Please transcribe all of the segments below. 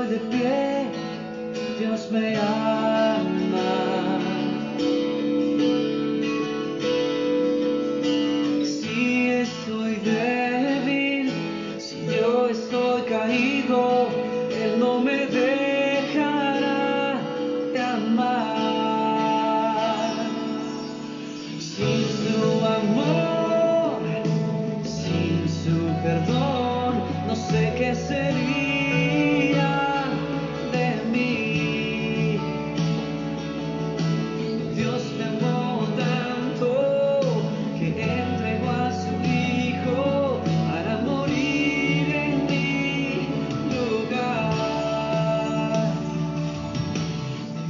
estoy de pie, Dios me ama. Si estoy débil, si yo estoy caído, Él no me dejará de amar. Sin su amor, sin su perdón, no sé qué sería de mí. Dios me amó tanto que entregó a su Hijo para morir en mi lugar.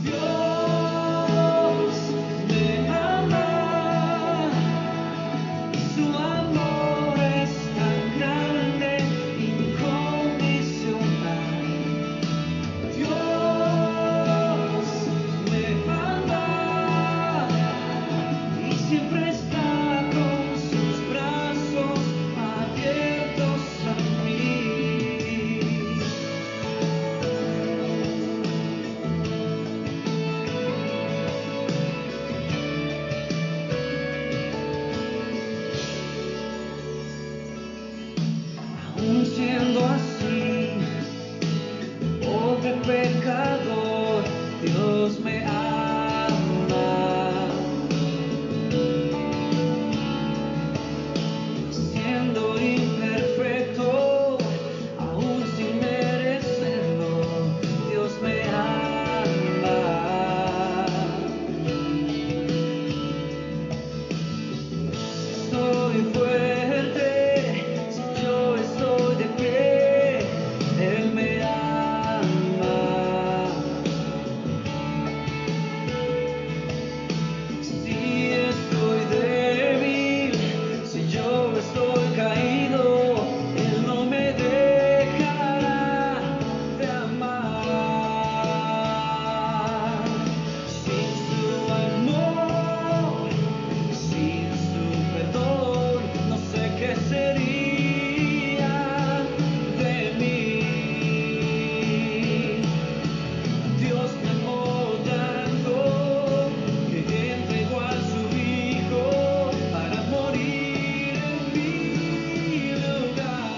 Dios me ama y su amor es tan grande, incondicional. Dios me ama y siempre está con sus brazos abiertos a mí. Aún siendo así, pobre pecador, Dios me ama. Siendo imperfecto, aún sin merecerlo, Dios me ama. Soy fuerte, si yo estoy de pie, Él me ama. Si estoy débil, si yo estoy caído, Él no me dejará de amar. Sin su amor, sin su perdón, no sé qué sería de mí. Dios me amó tanto que entregó a su Hijo para morir en mi lugar.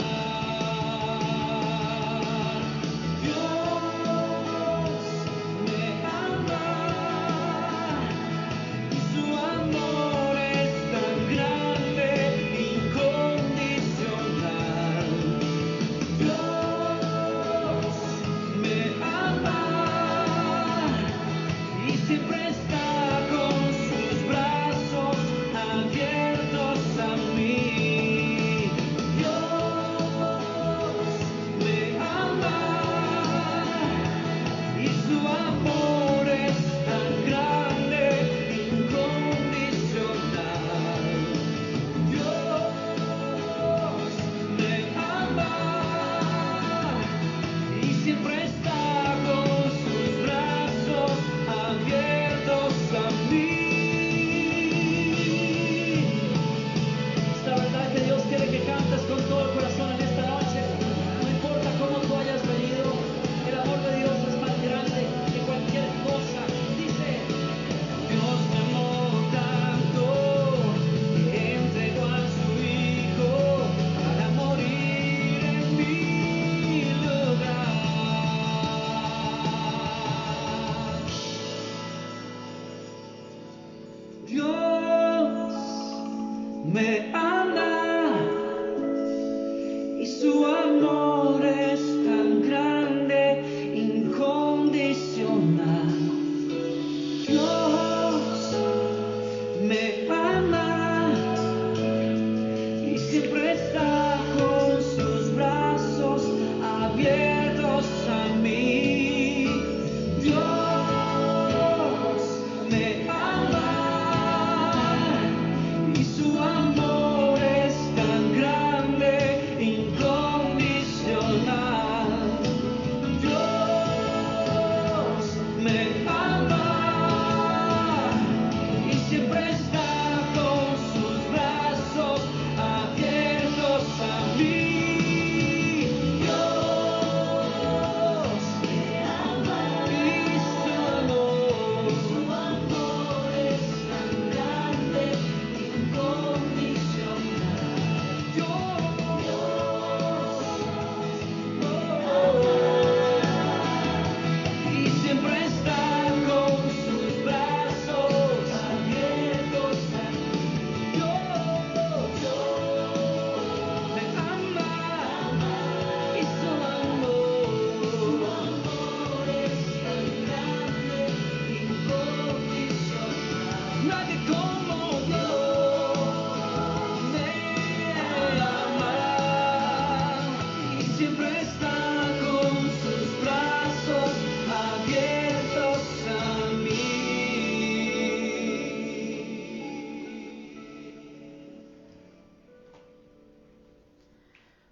Dios me ama y su amor es tan grande, incondicional. Dios me ama y siempre está con sus brazos abiertos a mí. Dios me ama y su amor es tan grande, incondicional. Dios me ama y siempre está con sus brazos abiertos a mí. Esta verdad que Dios quiere que cantes con todo el corazón en esta noche. No importa cómo tú hayas venido, el amor de Dios es más grande que cualquier cosa. Dice: Dios me amó tanto que entregó a su Hijo para morir en mi lugar. Dios me ama y su amor es tan grande, incondicional. Dios me ama y siempre está con sus brazos abiertos a mí. Dios me ama y su amor es tan grande, incondicional.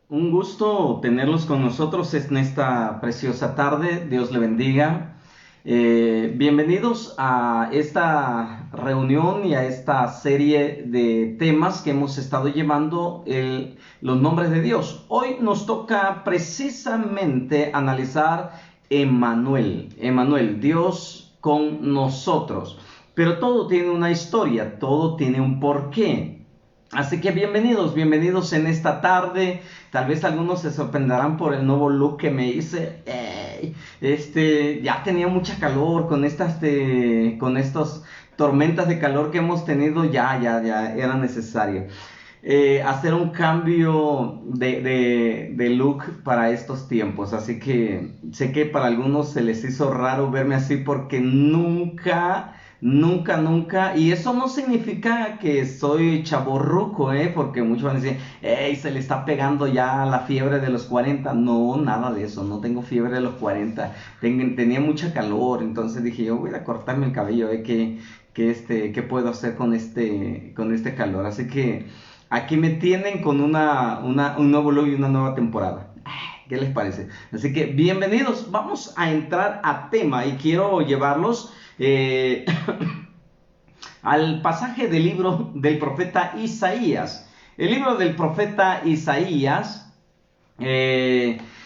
Un gusto tenerlos con nosotros en esta preciosa tarde. Dios le bendiga. Bienvenidos a esta reunión y a esta serie de temas que hemos estado llevando los nombres de Dios. Hoy nos toca precisamente analizar Emmanuel, Dios con nosotros. Pero todo tiene una historia, todo tiene un porqué. Así que bienvenidos en esta tarde. Tal vez algunos se sorprenderán por el nuevo look que me hice. Ya tenía mucha calor con estas tormentas de calor que hemos tenido. Ya era necesario hacer un cambio de look para estos tiempos. Así que sé que para algunos se les hizo raro verme así porque nunca, y eso no significa que soy chavorruco, porque muchos van a decir, hey, se le está pegando ya la fiebre de los 40. No, nada de eso, no tengo fiebre de los 40. Tenía mucha calor, entonces dije, yo voy a cortarme el cabello, ¿qué puedo hacer con este calor? Así que aquí me tienen con un nuevo look y una nueva temporada. ¿Qué les parece? Así que bienvenidos, vamos a entrar a tema y quiero llevarlos al pasaje del libro del profeta Isaías. El libro del profeta Isaías,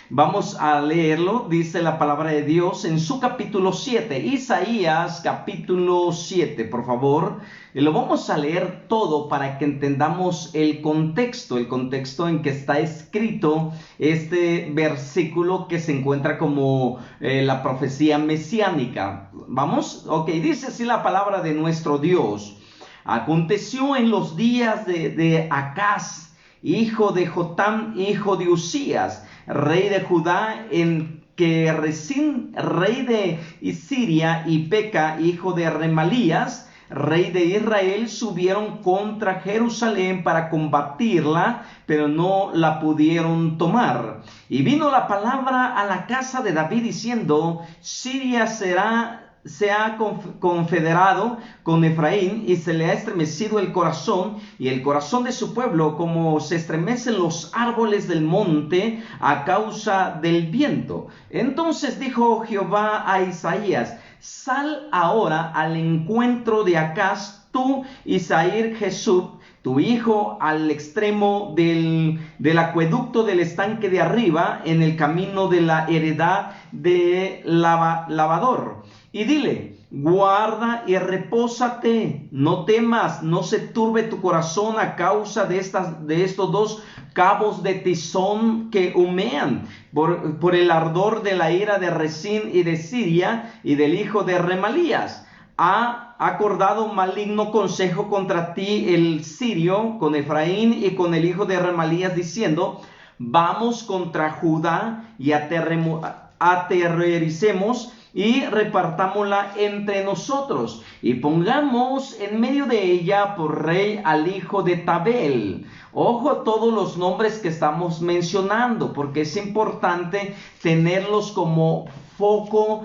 vamos a leerlo, dice la palabra de Dios en su capítulo 7, Isaías capítulo 7, por favor. Lo vamos a leer todo para que entendamos el contexto en que está escrito este versículo que se encuentra como la profecía mesiánica. ¿Vamos? Ok, dice así la palabra de nuestro Dios. Aconteció en los días de Acaz, hijo de Jotam, hijo de Usías, rey de Judá, en que Resín, rey de Siria, y Peca, hijo de Remalías, rey de Israel, subieron contra Jerusalén para combatirla, pero no la pudieron tomar. Y vino la palabra a la casa de David diciendo, Siria se ha confederado con Efraín y se le ha estremecido el corazón y el corazón de su pueblo como se estremecen los árboles del monte a causa del viento. Entonces dijo Jehová a Isaías, sal ahora al encuentro de Acaz, tú y Sair Jesub, tu hijo, al extremo del acueducto del estanque de arriba, en el camino de la heredad de lavador. Y dile, guarda y repósate, no temas, no se turbe tu corazón a causa de estos dos cabos de tizón que humean por el ardor de la ira de Resín y de Siria y del hijo de Remalías. Ha acordado maligno consejo contra ti el sirio con Efraín y con el hijo de Remalías diciendo, vamos contra Judá y aterroricemos y repartámosla entre nosotros y pongamos en medio de ella por rey al hijo de Tabel. Ojo a todos los nombres que estamos mencionando porque es importante tenerlos como foco,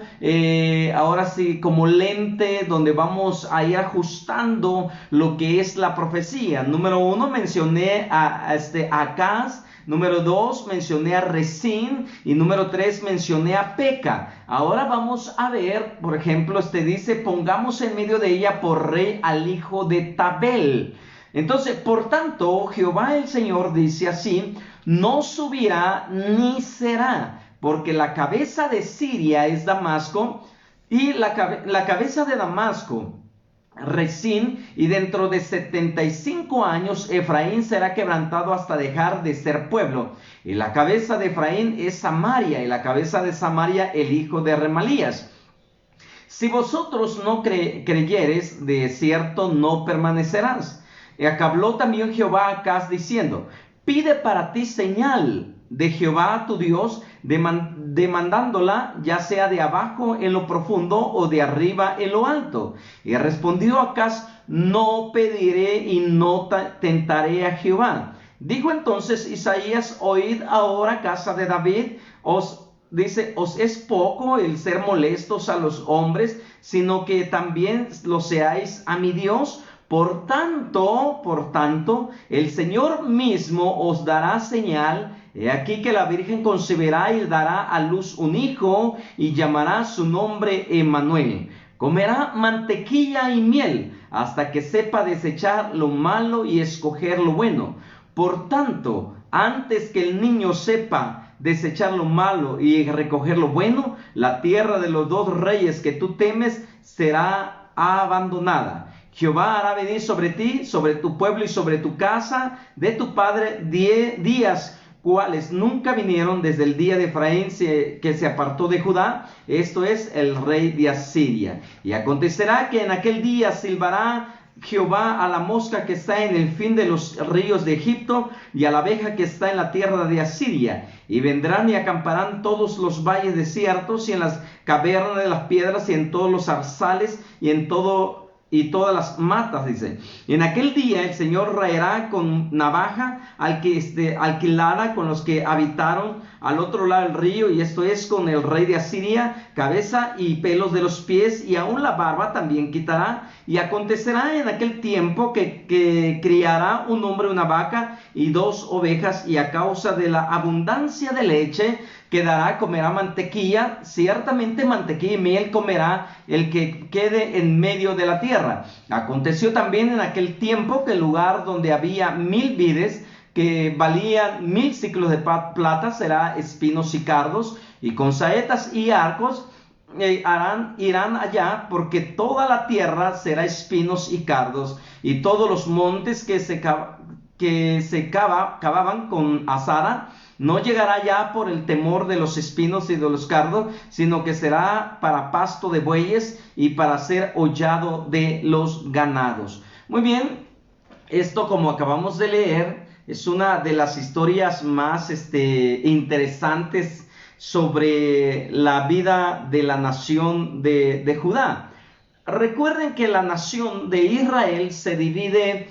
ahora sí, como lente donde vamos a ir ajustando lo que es la profecía. Número 1 mencioné a Acaz. Número 2, mencioné a Resín. Y número 3, mencioné a Peca. Ahora vamos a ver, por ejemplo, dice, pongamos en medio de ella por rey al hijo de Tabel. Entonces, por tanto, Jehová el Señor dice así, no subirá ni será, porque la cabeza de Siria es Damasco, y la cabeza de Damasco Resín, y dentro de 75 años Efraín será quebrantado hasta dejar de ser pueblo. Y la cabeza de Efraín es Samaria, y la cabeza de Samaria el hijo de Remalías. Si vosotros no creyeres, de cierto no permanecerás. Y habló también Jehová a Acaz diciendo, pide para ti señal de Jehová tu Dios, demandándola ya sea de abajo en lo profundo o de arriba en lo alto. Y respondió Acaz, no pediré y no tentaré a Jehová. Dijo entonces Isaías, oíd ahora, casa de David, os es poco el ser molestos a los hombres, sino que también lo seáis a mi Dios. Por tanto, el Señor mismo os dará señal. He aquí que la Virgen concebirá y dará a luz un hijo y llamará su nombre Emmanuel. Comerá mantequilla y miel hasta que sepa desechar lo malo y escoger lo bueno. Por tanto, antes que el niño sepa desechar lo malo y recoger lo bueno, la tierra de los dos reyes que tú temes será abandonada. Jehová hará venir sobre ti, sobre tu pueblo y sobre tu casa de tu padre 10 días, cuales nunca vinieron desde el día de Efraín que se apartó de Judá, esto es el rey de Asiria. Y acontecerá que en aquel día silbará Jehová a la mosca que está en el fin de los ríos de Egipto y a la abeja que está en la tierra de Asiria, y vendrán y acamparán todos los valles desiertos y en las cavernas de las piedras y en todos los zarzales y todas las matas, dice. Y en aquel día el Señor raerá con navaja al que esté alquilada con los que habitaron al otro lado del río, y esto es con el rey de Asiria, cabeza y pelos de los pies, y aún la barba también quitará. Y acontecerá en aquel tiempo que criará un hombre una vaca y 2 ovejas, y a causa de la abundancia de leche que dará, comerá mantequilla, ciertamente mantequilla y miel comerá el que quede en medio de la tierra. Aconteció también en aquel tiempo que el lugar donde había 1000 vides, que valían 1000 siclos de plata, será espinos y cardos, y con saetas y arcos irán allá, porque toda la tierra será espinos y cardos, y todos los montes que se cavaban con azara no llegará ya por el temor de los espinos y de los cardos, sino que será para pasto de bueyes y para ser hollado de los ganados. Muy bien, esto, como acabamos de leer, es una de las historias más interesantes sobre la vida de la nación de Judá. Recuerden que la nación de Israel se divide,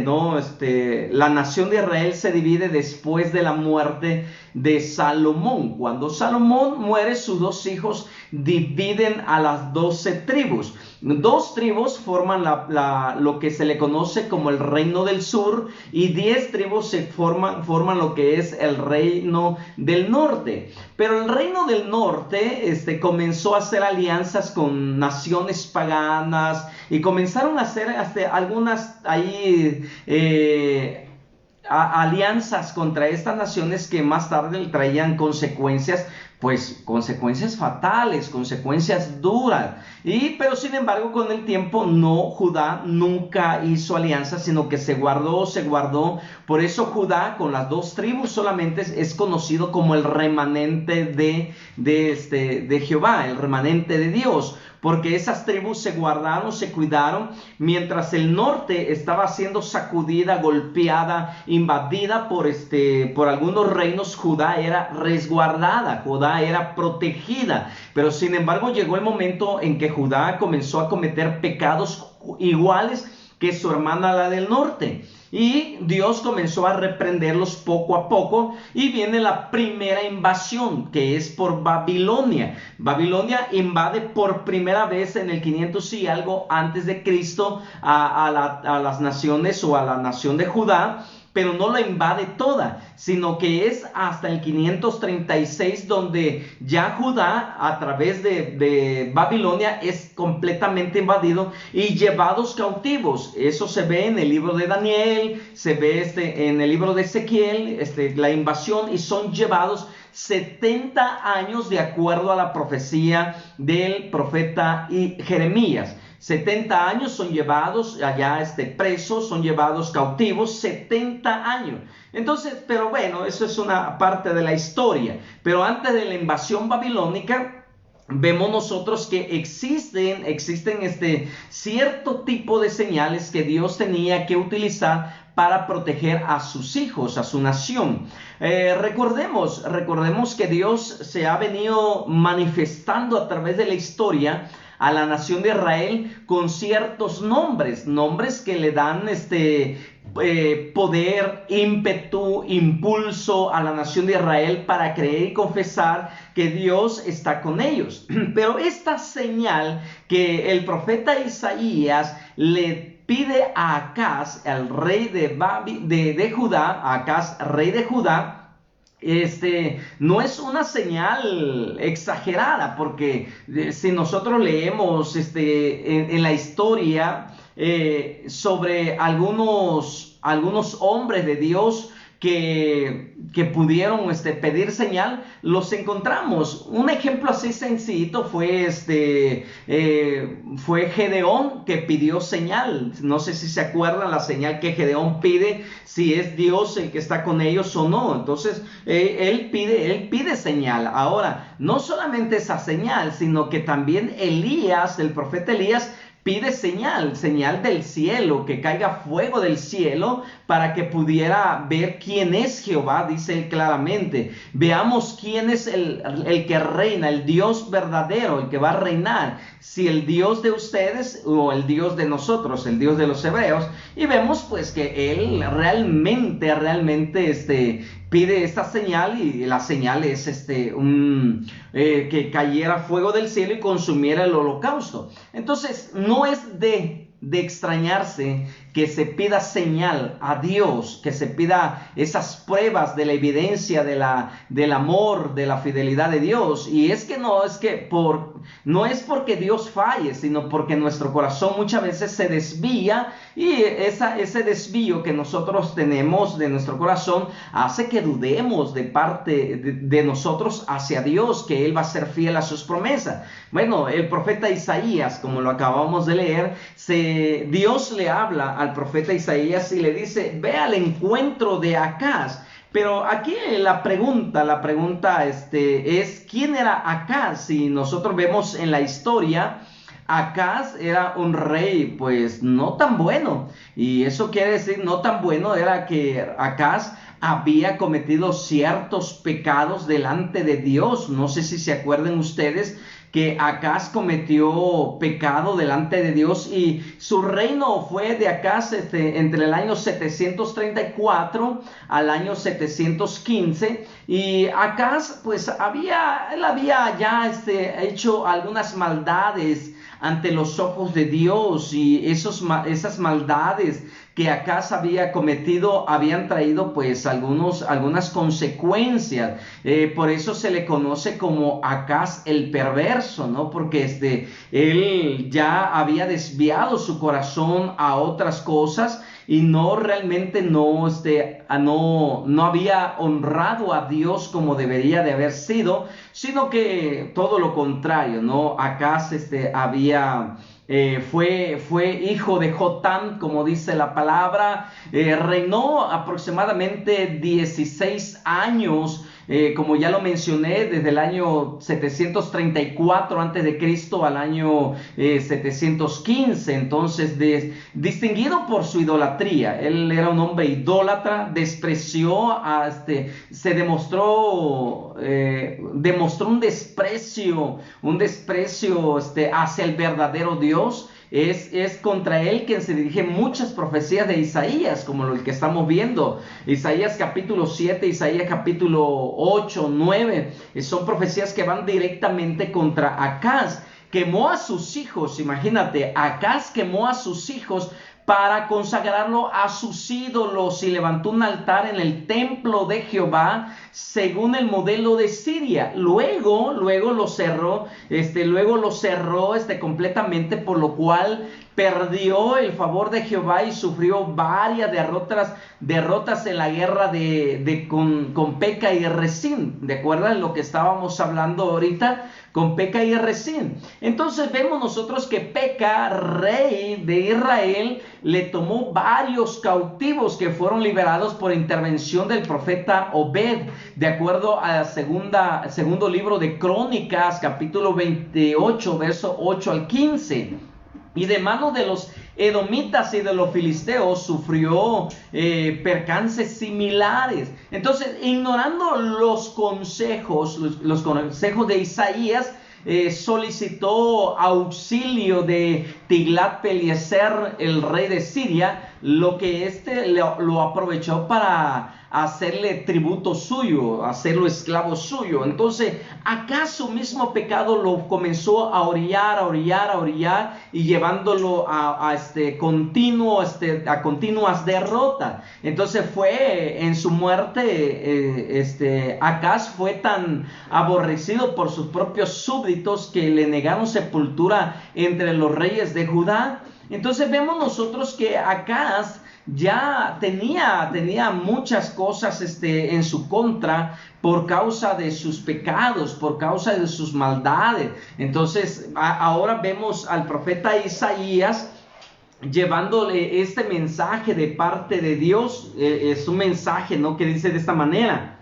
¿no? La nación de Israel se divide después de la muerte de Salomón. Cuando Salomón muere, sus 2 hijos dividen a las 12 tribus. 2 tribus forman lo que se le conoce como el reino del sur, y 10 tribus forman lo que es el reino del norte. Pero el reino del norte comenzó a hacer alianzas con naciones paganas, y comenzaron a hacer algunas alianzas contra estas naciones que más tarde traían consecuencias fatales, consecuencias duras. Pero sin embargo, con el tiempo Judá nunca hizo alianza, sino que se guardó. Por eso Judá, con las 2 tribus solamente, es conocido como el remanente de Jehová, el remanente de Dios, porque esas tribus se guardaron, se cuidaron, mientras el norte estaba siendo sacudida, golpeada, invadida por algunos reinos. Judá era resguardada, Judá era protegida. Pero sin embargo llegó el momento en que Judá comenzó a cometer pecados iguales que su hermana, la del norte, y Dios comenzó a reprenderlos poco a poco, y viene la primera invasión, que es por Babilonia. Babilonia invade por primera vez en el 500 y algo antes de Cristo a las naciones, o a la nación de Judá, pero no la invade toda, sino que es hasta el 536 donde ya Judá, a través de Babilonia, es completamente invadido y llevados cautivos. Eso se ve en el libro de Daniel, se ve en el libro de Ezequiel, la invasión, y son llevados 70 años de acuerdo a la profecía del profeta Jeremías. 70 años son llevados allá presos, son llevados cautivos, 70 años. Entonces, pero bueno, eso es una parte de la historia. Pero antes de la invasión babilónica, vemos nosotros que existen cierto tipo de señales que Dios tenía que utilizar para proteger a sus hijos, a su nación. Recordemos que Dios se ha venido manifestando a través de la historia a la nación de Israel con ciertos nombres que le dan poder, ímpetu, impulso a la nación de Israel para creer y confesar que Dios está con ellos. Pero esta señal que el profeta Isaías le pide a Acaz, al rey de Judá, a Acaz, rey de Judá. No es una señal exagerada, porque si nosotros leemos en la historia sobre algunos hombres de Dios que pudieron pedir señal, los encontramos. Un ejemplo así sencillito fue Gedeón, que pidió señal. No sé si se acuerdan la señal que Gedeón pide, si es Dios el que está con ellos o no. Entonces él pide señal. Ahora, no solamente esa señal, sino que también Elías, el profeta Elías, pide señal del cielo, que caiga fuego del cielo para que pudiera ver quién es Jehová, dice él claramente. Veamos quién es el que reina, el Dios verdadero, el que va a reinar, si el Dios de ustedes o el Dios de nosotros, el Dios de los hebreos. Y vemos pues que él realmente pide esta señal, y la señal es que cayera fuego del cielo y consumiera el holocausto. Entonces no es de extrañarse que se pida señal a Dios, que se pida esas pruebas de la evidencia del amor, de la fidelidad de Dios. Y es que no es porque Dios falle, sino porque nuestro corazón muchas veces se desvía, y ese desvío que nosotros tenemos de nuestro corazón hace que dudemos de parte de nosotros hacia Dios, que Él va a ser fiel a sus promesas. Bueno, el profeta Isaías, como lo acabamos de leer, Dios le habla al profeta Isaías y le dice: ve al encuentro de Acaz. Pero aquí la pregunta es: ¿quién era Acaz? Si nosotros vemos en la historia, Acaz era un rey pues no tan bueno, y eso quiere decir no tan bueno era que Acaz había cometido ciertos pecados delante de Dios. No sé si se acuerdan ustedes que Acaz cometió pecado delante de Dios, y su reino fue de Acaz entre el año 734 al año 715, y Acaz pues él había ya hecho algunas maldades ante los ojos de Dios, y esas maldades que Acaz había cometido habían traído pues algunas consecuencias. Por eso se le conoce como Acaz el perverso, ¿no? Porque él ya había desviado su corazón a otras cosas, y no había honrado a Dios como debería de haber sido, sino que todo lo contrario, ¿no? Acaz fue hijo de Jotam, como dice la palabra. Reinó aproximadamente 16 años, como ya lo mencioné, desde el año 734 a.C. al año 715. Entonces, distinguido por su idolatría. Él era un hombre idólatra, demostró un desprecio hacia el verdadero Dios. Es contra él que se dirigen muchas profecías de Isaías, como el que estamos viendo. Isaías capítulo 7, Isaías capítulo 8, 9, son profecías que van directamente contra Acaz. Quemó a sus hijos, imagínate, Acaz quemó a sus hijos para consagrarlo a sus ídolos, y levantó un altar en el templo de Jehová según el modelo de Siria. Luego lo cerró completamente, por lo cual perdió el favor de Jehová y sufrió varias derrotas en la guerra con Peca y Rezín. ¿De acuerdo lo que estábamos hablando ahorita? Con Peca y Rezín. Entonces vemos nosotros que Peca, rey de Israel, le tomó varios cautivos que fueron liberados por intervención del profeta Obed, de acuerdo al segundo libro de Crónicas, capítulo 28, verso 8 al 15. Y de mano de los edomitas y de los filisteos sufrió percances similares. Entonces, ignorando los consejos de Isaías, solicitó auxilio de Tiglat-Pileser, el rey de Siria, lo que lo aprovechó para a hacerle tributo suyo, a hacerlo esclavo suyo. Entonces, acá su mismo pecado lo comenzó a orillar y llevándolo a continuas derrotas. Entonces fue en su muerte, Acaz fue tan aborrecido por sus propios súbditos que le negaron sepultura entre los reyes de Judá. Entonces vemos nosotros que Acaz ya tenía muchas cosas en su contra por causa de sus pecados, por causa de sus maldades. Entonces ahora vemos al profeta Isaías llevándole este mensaje de parte de Dios. Es un mensaje, ¿no?, que dice de esta manera: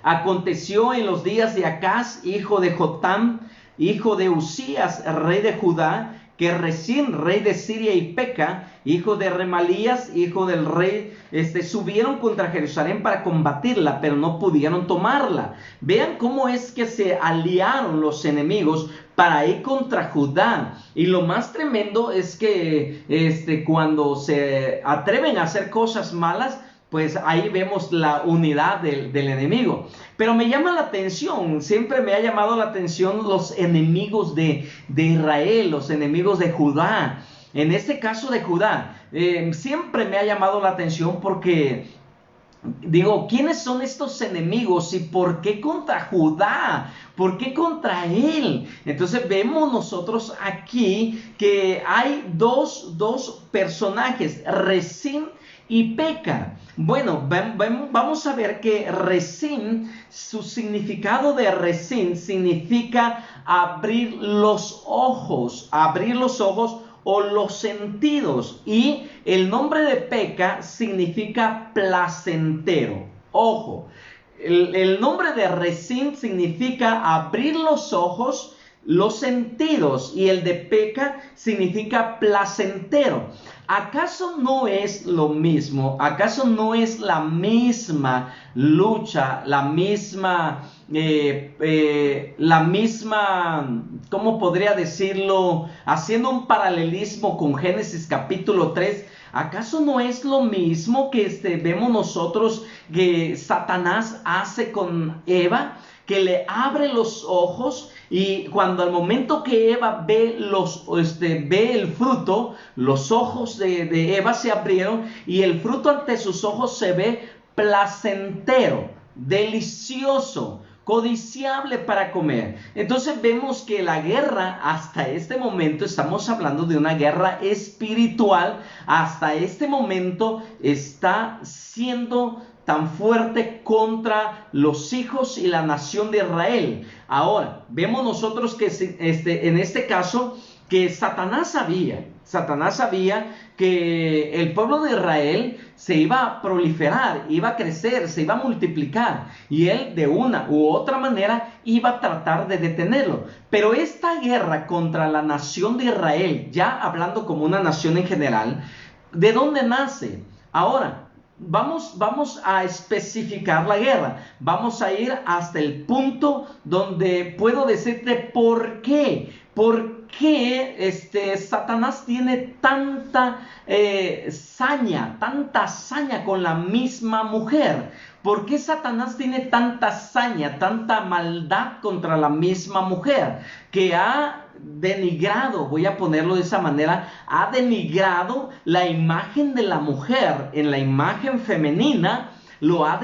aconteció en los días de Acaz, hijo de Jotam, hijo de Usías, rey de Judá, que Resín, rey de Siria, y Peca, hijo de Remalías, hijo del rey, subieron contra Jerusalén para combatirla, pero no pudieron tomarla. Vean cómo es que se aliaron los enemigos para ir contra Judá. Y lo más tremendo es que cuando se atreven a hacer cosas malas, pues ahí vemos la unidad del enemigo. Pero me llama la atención, siempre me ha llamado la atención los enemigos de Israel, los enemigos de Judá. En este caso de Judá, siempre me ha llamado la atención porque digo, ¿quiénes son estos enemigos y por qué contra Judá? ¿Por qué contra él? Entonces vemos nosotros aquí que hay dos personajes, Resín y Peca. Bueno, vamos a ver que Resín, su significado de Resín significa abrir los ojos o los sentidos, y el nombre de Peca significa placentero. Ojo, el nombre de Resín significa abrir los ojos, los sentidos, y el de Peca significa placentero. ¿Acaso no es lo mismo? ¿Acaso no es la misma lucha, la misma, ¿cómo podría decirlo? Haciendo un paralelismo con Génesis capítulo 3, ¿acaso no es lo mismo que vemos nosotros que Satanás hace con Eva? Que le abre los ojos, y cuando al momento que Eva ve el fruto, los ojos de Eva se abrieron y el fruto ante sus ojos se ve placentero, delicioso, codiciable para comer. Entonces vemos que la guerra, hasta este momento estamos hablando de una guerra espiritual, hasta este momento está siendo tan fuerte contra los hijos y la nación de Israel. Ahora, vemos nosotros que en este caso, que Satanás sabía que el pueblo de Israel se iba a proliferar, iba a crecer, se iba a multiplicar, y él de una u otra manera iba a tratar de detenerlo. Pero esta guerra contra la nación de Israel, ya hablando como una nación en general, ¿de dónde nace? Ahora, vamos a especificar la guerra. Vamos a ir hasta el punto donde puedo decirte por qué. ¿Por qué Satanás tiene tanta saña con la misma mujer? ¿Por qué Satanás tiene tanta saña, tanta maldad contra la misma mujer? Que ha denigrado, voy a ponerlo de esa manera, ha denigrado la imagen de la mujer, en la imagen femenina. Lo ha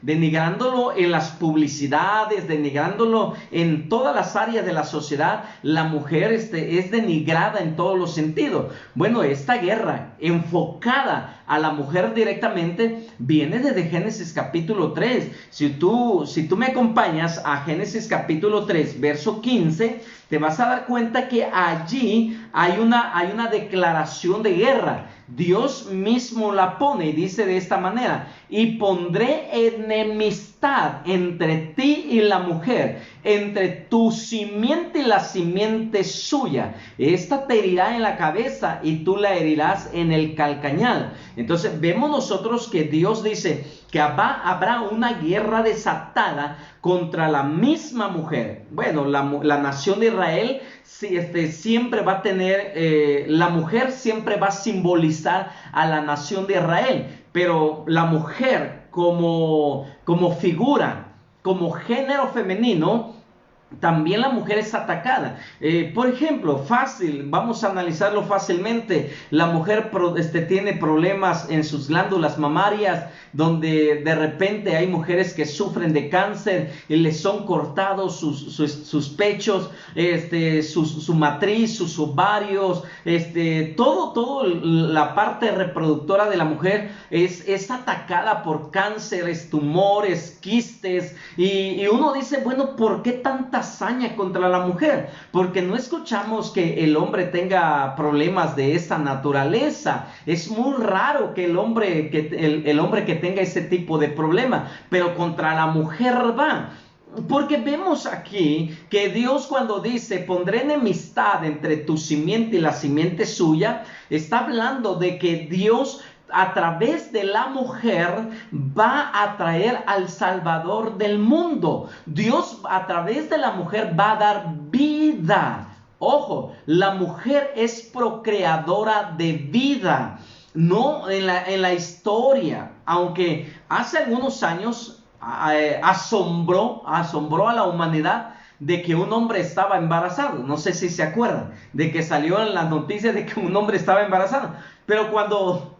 denigrándolo en las publicidades, denigrándolo en todas las áreas de la sociedad. La mujer es denigrada en todos los sentidos. Bueno, esta guerra enfocada a la mujer directamente viene desde Génesis capítulo 3. Si tú me acompañas a Génesis capítulo 3, verso 15, te vas a dar cuenta que allí hay una declaración de guerra. Dios mismo la pone y dice de esta manera: y pondré enemistad entre ti y la mujer, entre tu simiente y la simiente suya. Esta te herirá en la cabeza y tú la herirás en el calcañal. Entonces vemos nosotros que Dios dice que habrá una guerra desatada contra la misma mujer. Bueno, la nación de Israel siempre va a tener, la mujer siempre va a simbolizar a la nación de Israel, pero la mujer como figura, como género femenino, también la mujer es atacada. Por ejemplo, vamos a analizarlo fácilmente. La mujer tiene problemas en sus glándulas mamarias, donde de repente hay mujeres que sufren de cáncer y les son cortados sus pechos, su matriz, sus ovarios, todo la parte reproductora de la mujer es atacada por cánceres, tumores, quistes, y uno dice, bueno, ¿por qué tanta hazaña contra la mujer? Porque no escuchamos que el hombre tenga problemas de esa naturaleza. Es muy raro que el hombre que tenga ese tipo de problema, pero contra la mujer va. Porque vemos aquí que Dios, cuando dice pondré enemistad entre tu simiente y la simiente suya, está hablando de que Dios a través de la mujer va a traer al Salvador del mundo. Dios a través de la mujer va a dar vida. Ojo, la mujer es procreadora de vida. No en la historia, aunque hace algunos años asombró a la humanidad de que un hombre estaba embarazado. No sé si se acuerdan de que salió en las noticias de que un hombre estaba embarazado. Pero cuando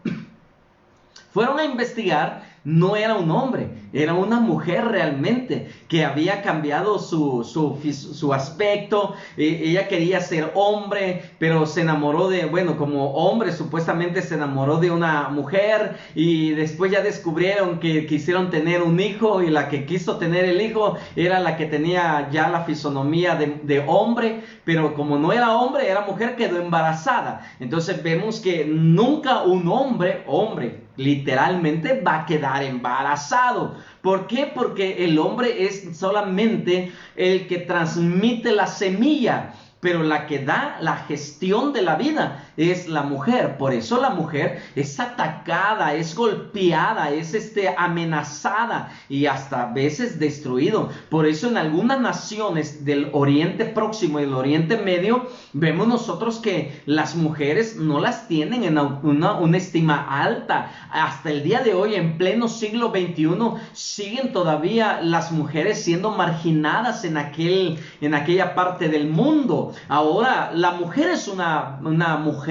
fueron a investigar, no era un hombre, era una mujer realmente que había cambiado su aspecto. Ella quería ser hombre, pero se enamoró como hombre supuestamente se enamoró de una mujer, y después ya descubrieron que quisieron tener un hijo, y la que quiso tener el hijo era la que tenía ya la fisonomía de hombre, pero como no era hombre, era mujer, quedó embarazada. Entonces vemos que nunca un hombre literalmente va a quedar embarazado. ¿Por qué? Porque el hombre es solamente el que transmite la semilla, pero la que da la gestión de la vida es la mujer. Por eso la mujer es atacada, es golpeada, es amenazada y hasta a veces destruido. Por eso en algunas naciones del Oriente Próximo y del Oriente Medio vemos nosotros que las mujeres no las tienen en una estima alta. Hasta el día de hoy, en pleno siglo XXI, siguen todavía las mujeres siendo marginadas en aquella parte del mundo. Ahora la mujer es una mujer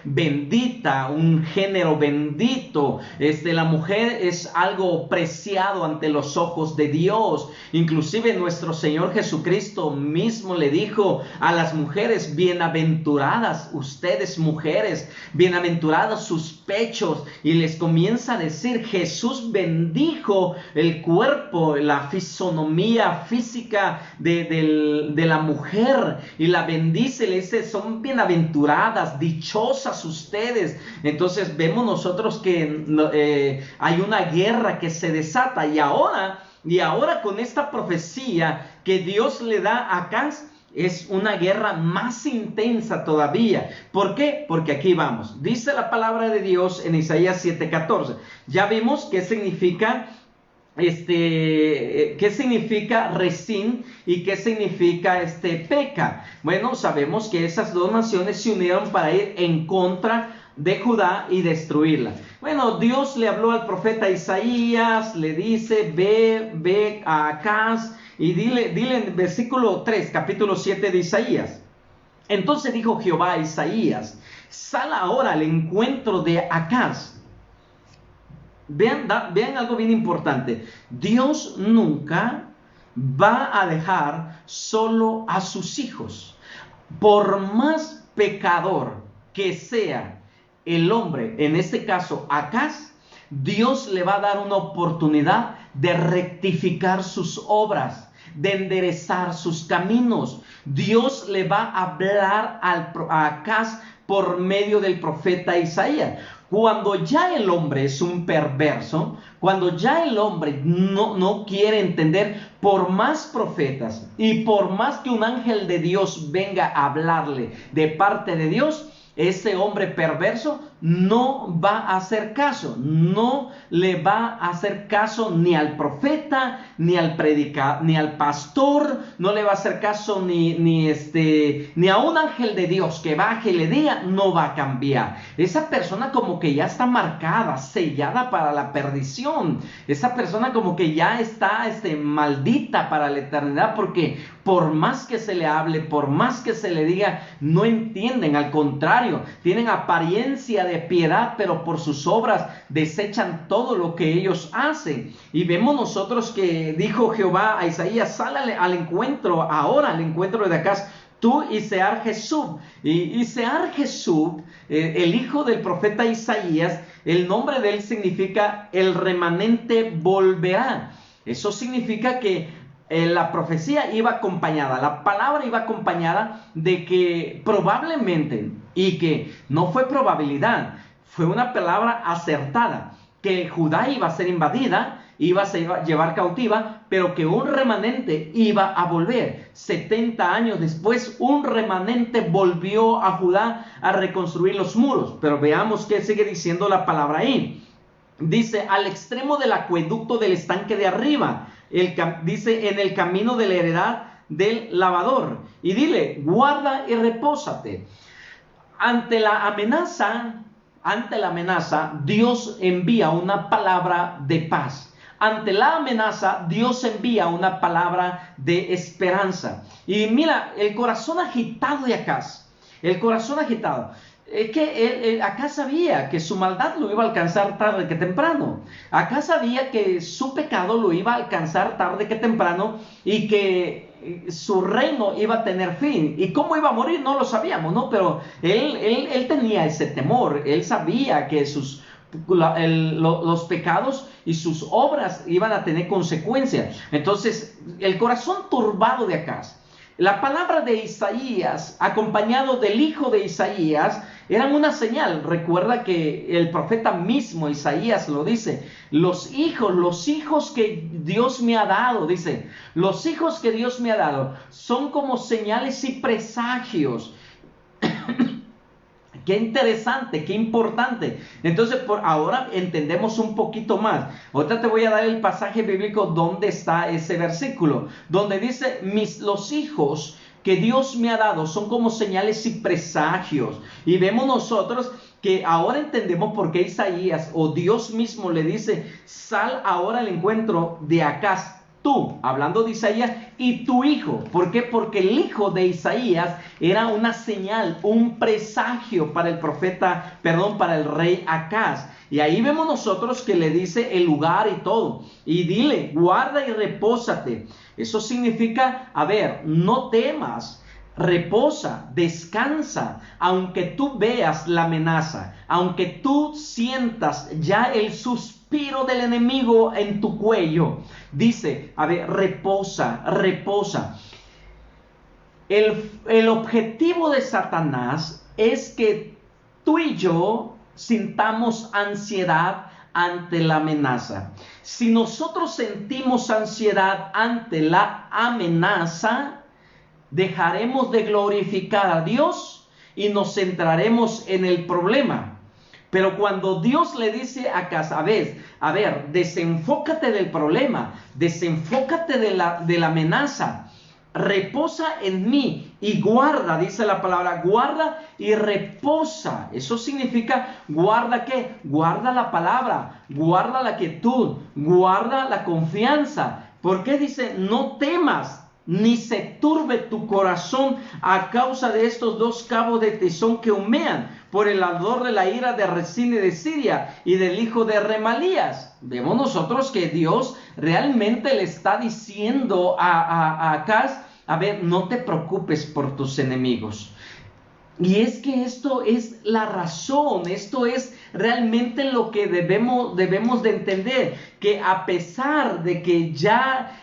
bendita, un género bendito. La mujer es algo preciado ante los ojos de Dios. Inclusive nuestro Señor Jesucristo mismo le dijo a las mujeres: bienaventuradas ustedes mujeres, bienaventurados sus pechos, y les comienza a decir, Jesús bendijo el cuerpo, la fisonomía física de la mujer, y la bendice, le dice, son bienaventuradas, dichosas ustedes. Entonces vemos nosotros que hay una guerra que se desata, y ahora con esta profecía que Dios le da a Acaz, es una guerra más intensa todavía. ¿Por qué? Porque aquí vamos. Dice la palabra de Dios en Isaías 7:14. Ya vimos qué significa Rezín y qué significa Peca. Bueno, sabemos que esas dos naciones se unieron para ir en contra de Judá y destruirla. Bueno, Dios le habló al profeta Isaías, le dice, ve a Acaz y dile en versículo 3, capítulo 7 de Isaías. Entonces dijo Jehová a Isaías, sal ahora al encuentro de Acaz. Vean algo bien importante. Dios nunca va a dejar solo a sus hijos. Por más pecador que sea el hombre, en este caso Acaz, Dios le va a dar una oportunidad de rectificar sus obras, de enderezar sus caminos. Dios le va a hablar a Acaz por medio del profeta Isaías. Cuando ya el hombre es un perverso, cuando ya el hombre no quiere entender, por más profetas y por más que un ángel de Dios venga a hablarle de parte de Dios, ese hombre perverso no va a hacer caso, no le va a hacer caso ni al profeta, ni al ni al pastor, no le va a hacer caso ni a un ángel de Dios que baje y le diga, no va a cambiar. Esa persona como que ya está marcada, sellada para la perdición. Esa persona como que ya está maldita para la eternidad, porque por más que se le hable, por más que se le diga, no entienden. Al contrario, tienen apariencia de piedad, pero por sus obras desechan todo lo que ellos hacen. Y vemos nosotros que dijo Jehová a Isaías, sal al encuentro, ahora al encuentro de Acaz, tú y Sear-Jesub. Y Sear-Jesub, el hijo del profeta Isaías, el nombre de él significa el remanente volverá. Eso significa que la profecía iba acompañada, la palabra iba acompañada de que probablemente, y que no fue probabilidad, fue una palabra acertada, que Judá iba a ser invadida, iba a llevar cautiva, pero que un remanente iba a volver. 70 años después, un remanente volvió a Judá a reconstruir los muros. Pero veamos qué sigue diciendo la palabra ahí. Dice, al extremo del acueducto del estanque de arriba, dice, en el camino de la heredad del lavador. Y dile, guarda y repósate. Ante la amenaza, Dios envía una palabra de paz. Ante la amenaza, Dios envía una palabra de esperanza. Y mira, el corazón agitado de Acaz, el corazón agitado. Es que Acaz sabía que su maldad lo iba a alcanzar tarde que temprano. Acaz sabía que su pecado lo iba a alcanzar tarde que temprano y que su reino iba a tener fin. ¿Y cómo iba a morir? No lo sabíamos, ¿no? Pero él tenía ese temor. Él sabía que los pecados y sus obras iban a tener consecuencias. Entonces, el corazón turbado de Acaz, la palabra de Isaías, acompañado del hijo de Isaías, eran una señal. Recuerda que el profeta mismo, Isaías, lo dice. Los hijos que Dios me ha dado, dice, los hijos que Dios me ha dado son como señales y presagios. Qué interesante, qué importante. Entonces, por ahora entendemos un poquito más. Ahorita te voy a dar el pasaje bíblico donde está ese versículo, donde dice, los hijos que Dios me ha dado son como señales y presagios. Y vemos nosotros que ahora entendemos por qué Isaías o Dios mismo le dice, sal ahora al encuentro de Acaz, tú, hablando de Isaías, y tu hijo. ¿Por qué? Porque el hijo de Isaías era una señal, un presagio para el profeta, para el rey Acaz. Y ahí vemos nosotros que le dice el lugar y todo. Y dile, guarda y repósate. Eso significa, no temas, reposa, descansa, aunque tú veas la amenaza, aunque tú sientas ya el suspiro del enemigo en tu cuello. Dice, reposa. El objetivo de Satanás es que tú y yo sintamos ansiedad ante la amenaza. Si nosotros sentimos ansiedad ante la amenaza, dejaremos de glorificar a Dios y nos centraremos en el problema. Pero cuando Dios le dice a Acaz, desenfócate del problema, desenfócate de la amenaza, reposa en mí y guarda, dice la palabra, guarda y reposa. Eso significa, ¿guarda qué? Guarda la palabra, guarda la quietud, guarda la confianza. ¿Por qué dice, no temas, ni se turbe tu corazón a causa de estos dos cabos de tizón que humean por el ardor de la ira de Rezín y de Siria y del hijo de Remalías? Vemos nosotros que Dios realmente le está diciendo a Acaz, no te preocupes por tus enemigos. Y es que esto es la razón, esto es realmente lo que debemos de entender, que a pesar de que ya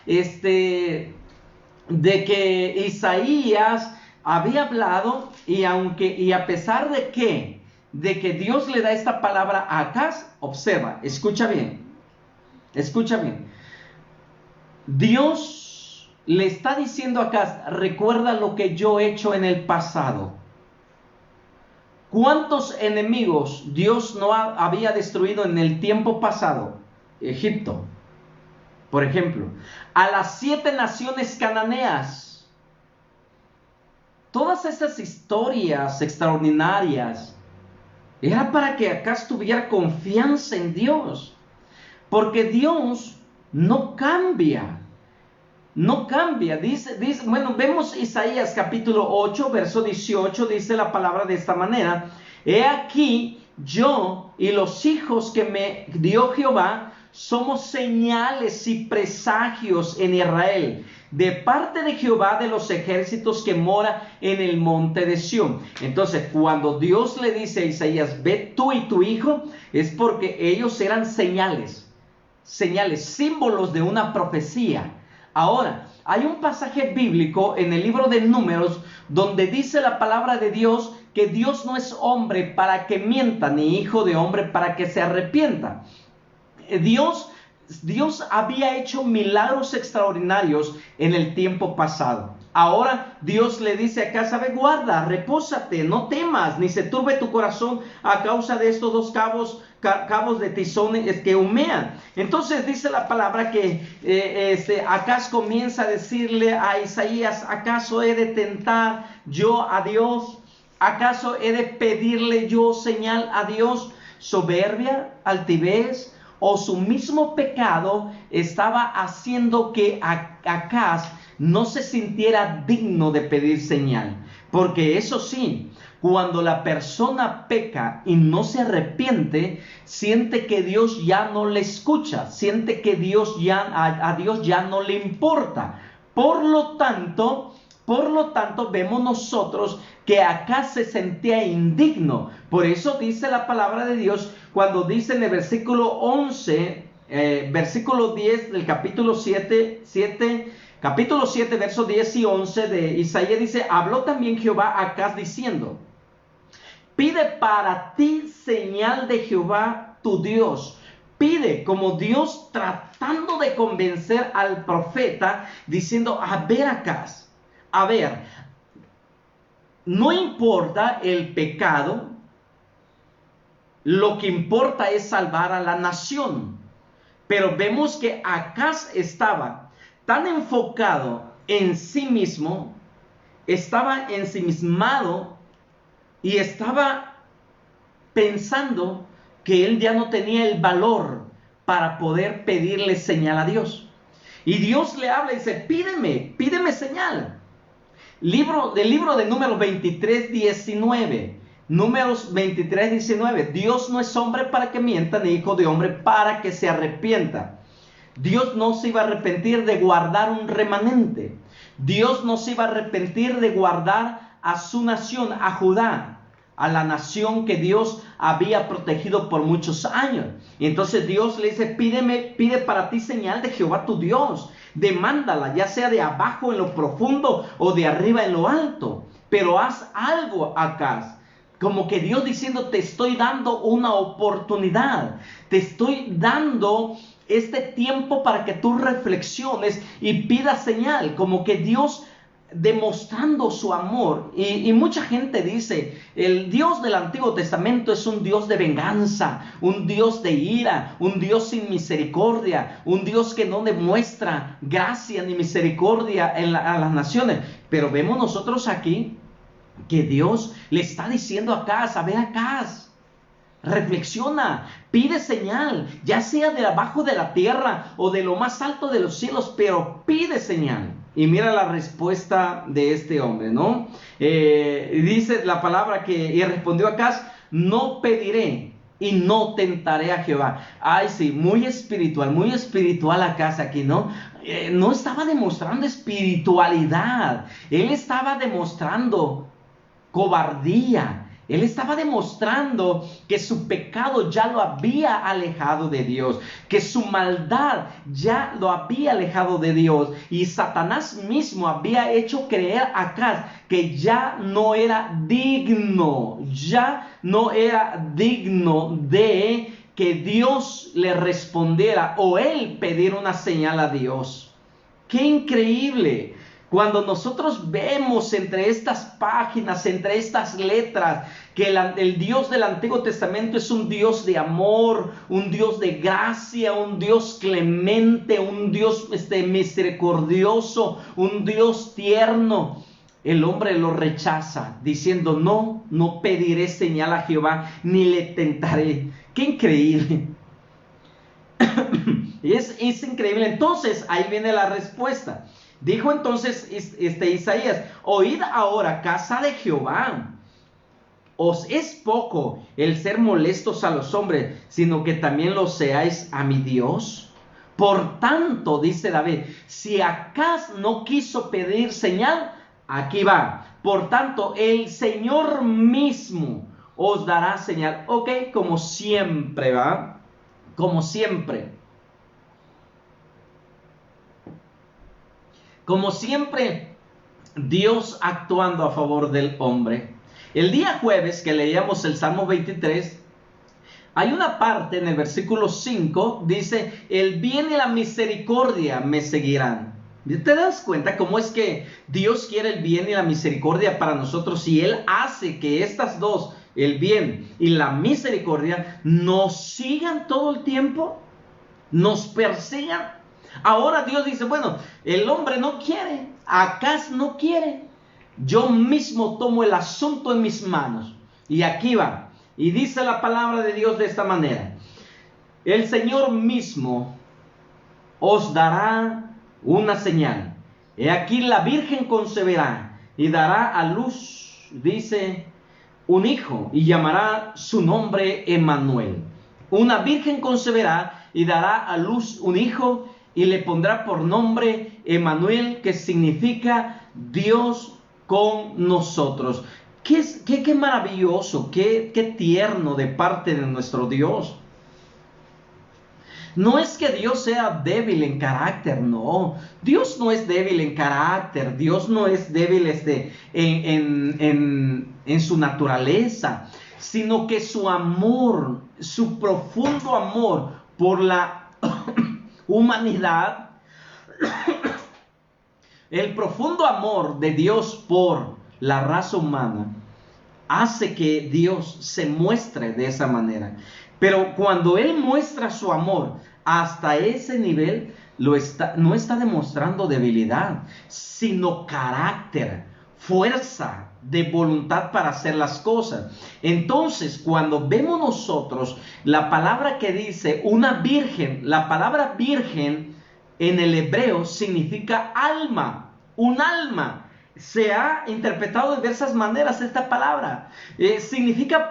de que Isaías había hablado y a pesar de que Dios le da esta palabra a Acaz, observa, escucha bien. Dios le está diciendo a Acaz, recuerda lo que yo he hecho en el pasado. ¿Cuántos enemigos Dios no había destruido en el tiempo pasado? Egipto, por ejemplo, a las 7 naciones cananeas. Todas esas historias extraordinarias era para que Acaz tuviera confianza en Dios, porque Dios no cambia. No cambia, dice, bueno, vemos Isaías capítulo 8, verso 18, dice la palabra de esta manera: he aquí, yo y los hijos que me dio Jehová somos señales y presagios en Israel, de parte de Jehová de los ejércitos que mora en el monte de Sión. Entonces, cuando Dios le dice a Isaías, ve tú y tu hijo, es porque ellos eran señales, símbolos de una profecía. Ahora, hay un pasaje bíblico en el libro de Números donde dice la palabra de Dios que Dios no es hombre para que mienta, ni hijo de hombre para que se arrepienta. Dios había hecho milagros extraordinarios en el tiempo pasado. Ahora Dios le dice a Acaz, ve, guarda, repósate, no temas, ni se turbe tu corazón a causa de estos dos cabos de tizón que humean. Entonces dice la palabra que Acaz comienza a decirle a Isaías, ¿acaso he de tentar yo a Dios? ¿Acaso he de pedirle yo señal a Dios? Soberbia, altivez, o su mismo pecado estaba haciendo que Acaz no se sintiera digno de pedir señal. Porque eso sí, cuando la persona peca y no se arrepiente, siente que Dios ya no le escucha, siente que a Dios ya no le importa. Por lo tanto, vemos nosotros que Acaz se sentía indigno. Por eso dice la palabra de Dios cuando dice en el versículo 11, versículo 10 del capítulo 7, versos 10 y 11 de Isaías, dice: habló también Jehová a Acaz diciendo, pide para ti señal de Jehová tu Dios. Pide, como Dios tratando de convencer al profeta, diciendo, a ver, Acaz, a ver, no importa el pecado, lo que importa es salvar a la nación. Pero vemos que Acaz estaba tan enfocado en sí mismo, estaba ensimismado y estaba pensando que él ya no tenía el valor para poder pedirle señal a Dios. Y Dios le habla y dice, pídeme señal. Libro de Números 23, 19. Números 23, 19. Dios no es hombre para que mienta, ni hijo de hombre para que se arrepienta. Dios no se iba a arrepentir de guardar un remanente. Dios no se iba a arrepentir de guardar a su nación, a Judá, a la nación que Dios había protegido por muchos años. Y entonces Dios le dice, pide para ti señal de Jehová tu Dios. Demándala, ya sea de abajo en lo profundo o de arriba en lo alto. Pero haz algo, Acaz. Como que Dios diciendo, te estoy dando una oportunidad. Te estoy dando este tiempo para que tú reflexiones y pidas señal. Como que Dios demostrando su amor. Y mucha gente dice, el Dios del Antiguo Testamento es un Dios de venganza, un Dios de ira, un Dios sin misericordia, un Dios que no demuestra gracia ni misericordia a las naciones. Pero vemos nosotros aquí que Dios le está diciendo a Acaz, a ver, Acaz, reflexiona, pide señal, ya sea de abajo de la tierra o de lo más alto de los cielos, pero pide señal. Y mira la respuesta de este hombre, ¿no? Dice la palabra y respondió Acaz, no pediré y no tentaré a Jehová. Ay, sí, muy espiritual Acaz aquí, ¿no? No estaba demostrando espiritualidad, él estaba demostrando cobardía. Él estaba demostrando que su pecado ya lo había alejado de Dios, que su maldad ya lo había alejado de Dios. Y Satanás mismo había hecho creer a Acaz que ya no era digno de que Dios le respondiera o él pedir una señal a Dios. ¡Qué increíble! Cuando nosotros vemos entre estas páginas, entre estas letras, que el Dios del Antiguo Testamento es un Dios de amor, un Dios de gracia, un Dios clemente, un Dios misericordioso, un Dios tierno, el hombre lo rechaza diciendo: no pediré señal a Jehová, ni le tentaré. ¡Qué increíble! Es increíble. Entonces, ahí viene la respuesta. Dijo entonces Isaías: oíd ahora, casa de Jehová, os es poco el ser molestos a los hombres, sino que también lo seáis a mi Dios. Por tanto, dice David, si Acaz no quiso pedir señal, aquí va. Por tanto, el Señor mismo os dará señal. Ok, como siempre, ¿va? Como siempre. Como siempre, Dios actuando a favor del hombre. El día jueves que leíamos el Salmo 23, hay una parte en el versículo 5, dice: el bien y la misericordia me seguirán. ¿Te das cuenta cómo es que Dios quiere el bien y la misericordia para nosotros? Y Él hace que estas dos, el bien y la misericordia, nos sigan todo el tiempo, nos persigan. Ahora Dios dice: bueno, el hombre no quiere, Acaz no quiere, yo mismo tomo el asunto en mis manos. Y aquí va, y dice la palabra de Dios de esta manera: el Señor mismo os dará una señal. He aquí la Virgen concebirá y dará a luz, dice, un hijo, y llamará su nombre Emmanuel. Una virgen concebirá y dará a luz un hijo, y le pondrá por nombre Emmanuel, que significa Dios con nosotros. Qué maravilloso, qué tierno de parte de nuestro Dios. No es que Dios sea débil en carácter, no. Dios no es débil en carácter, Dios no es débil en su naturaleza, sino que su amor, su profundo amor por la humanidad, el profundo amor de Dios por la raza humana, hace que Dios se muestre de esa manera. Pero cuando Él muestra su amor hasta ese nivel, no está demostrando debilidad, sino carácter, fuerza de voluntad para hacer las cosas. Entonces, cuando vemos nosotros la palabra que dice una virgen, la palabra virgen en el hebreo significa alma, un alma. Se ha interpretado de diversas maneras esta palabra. Significa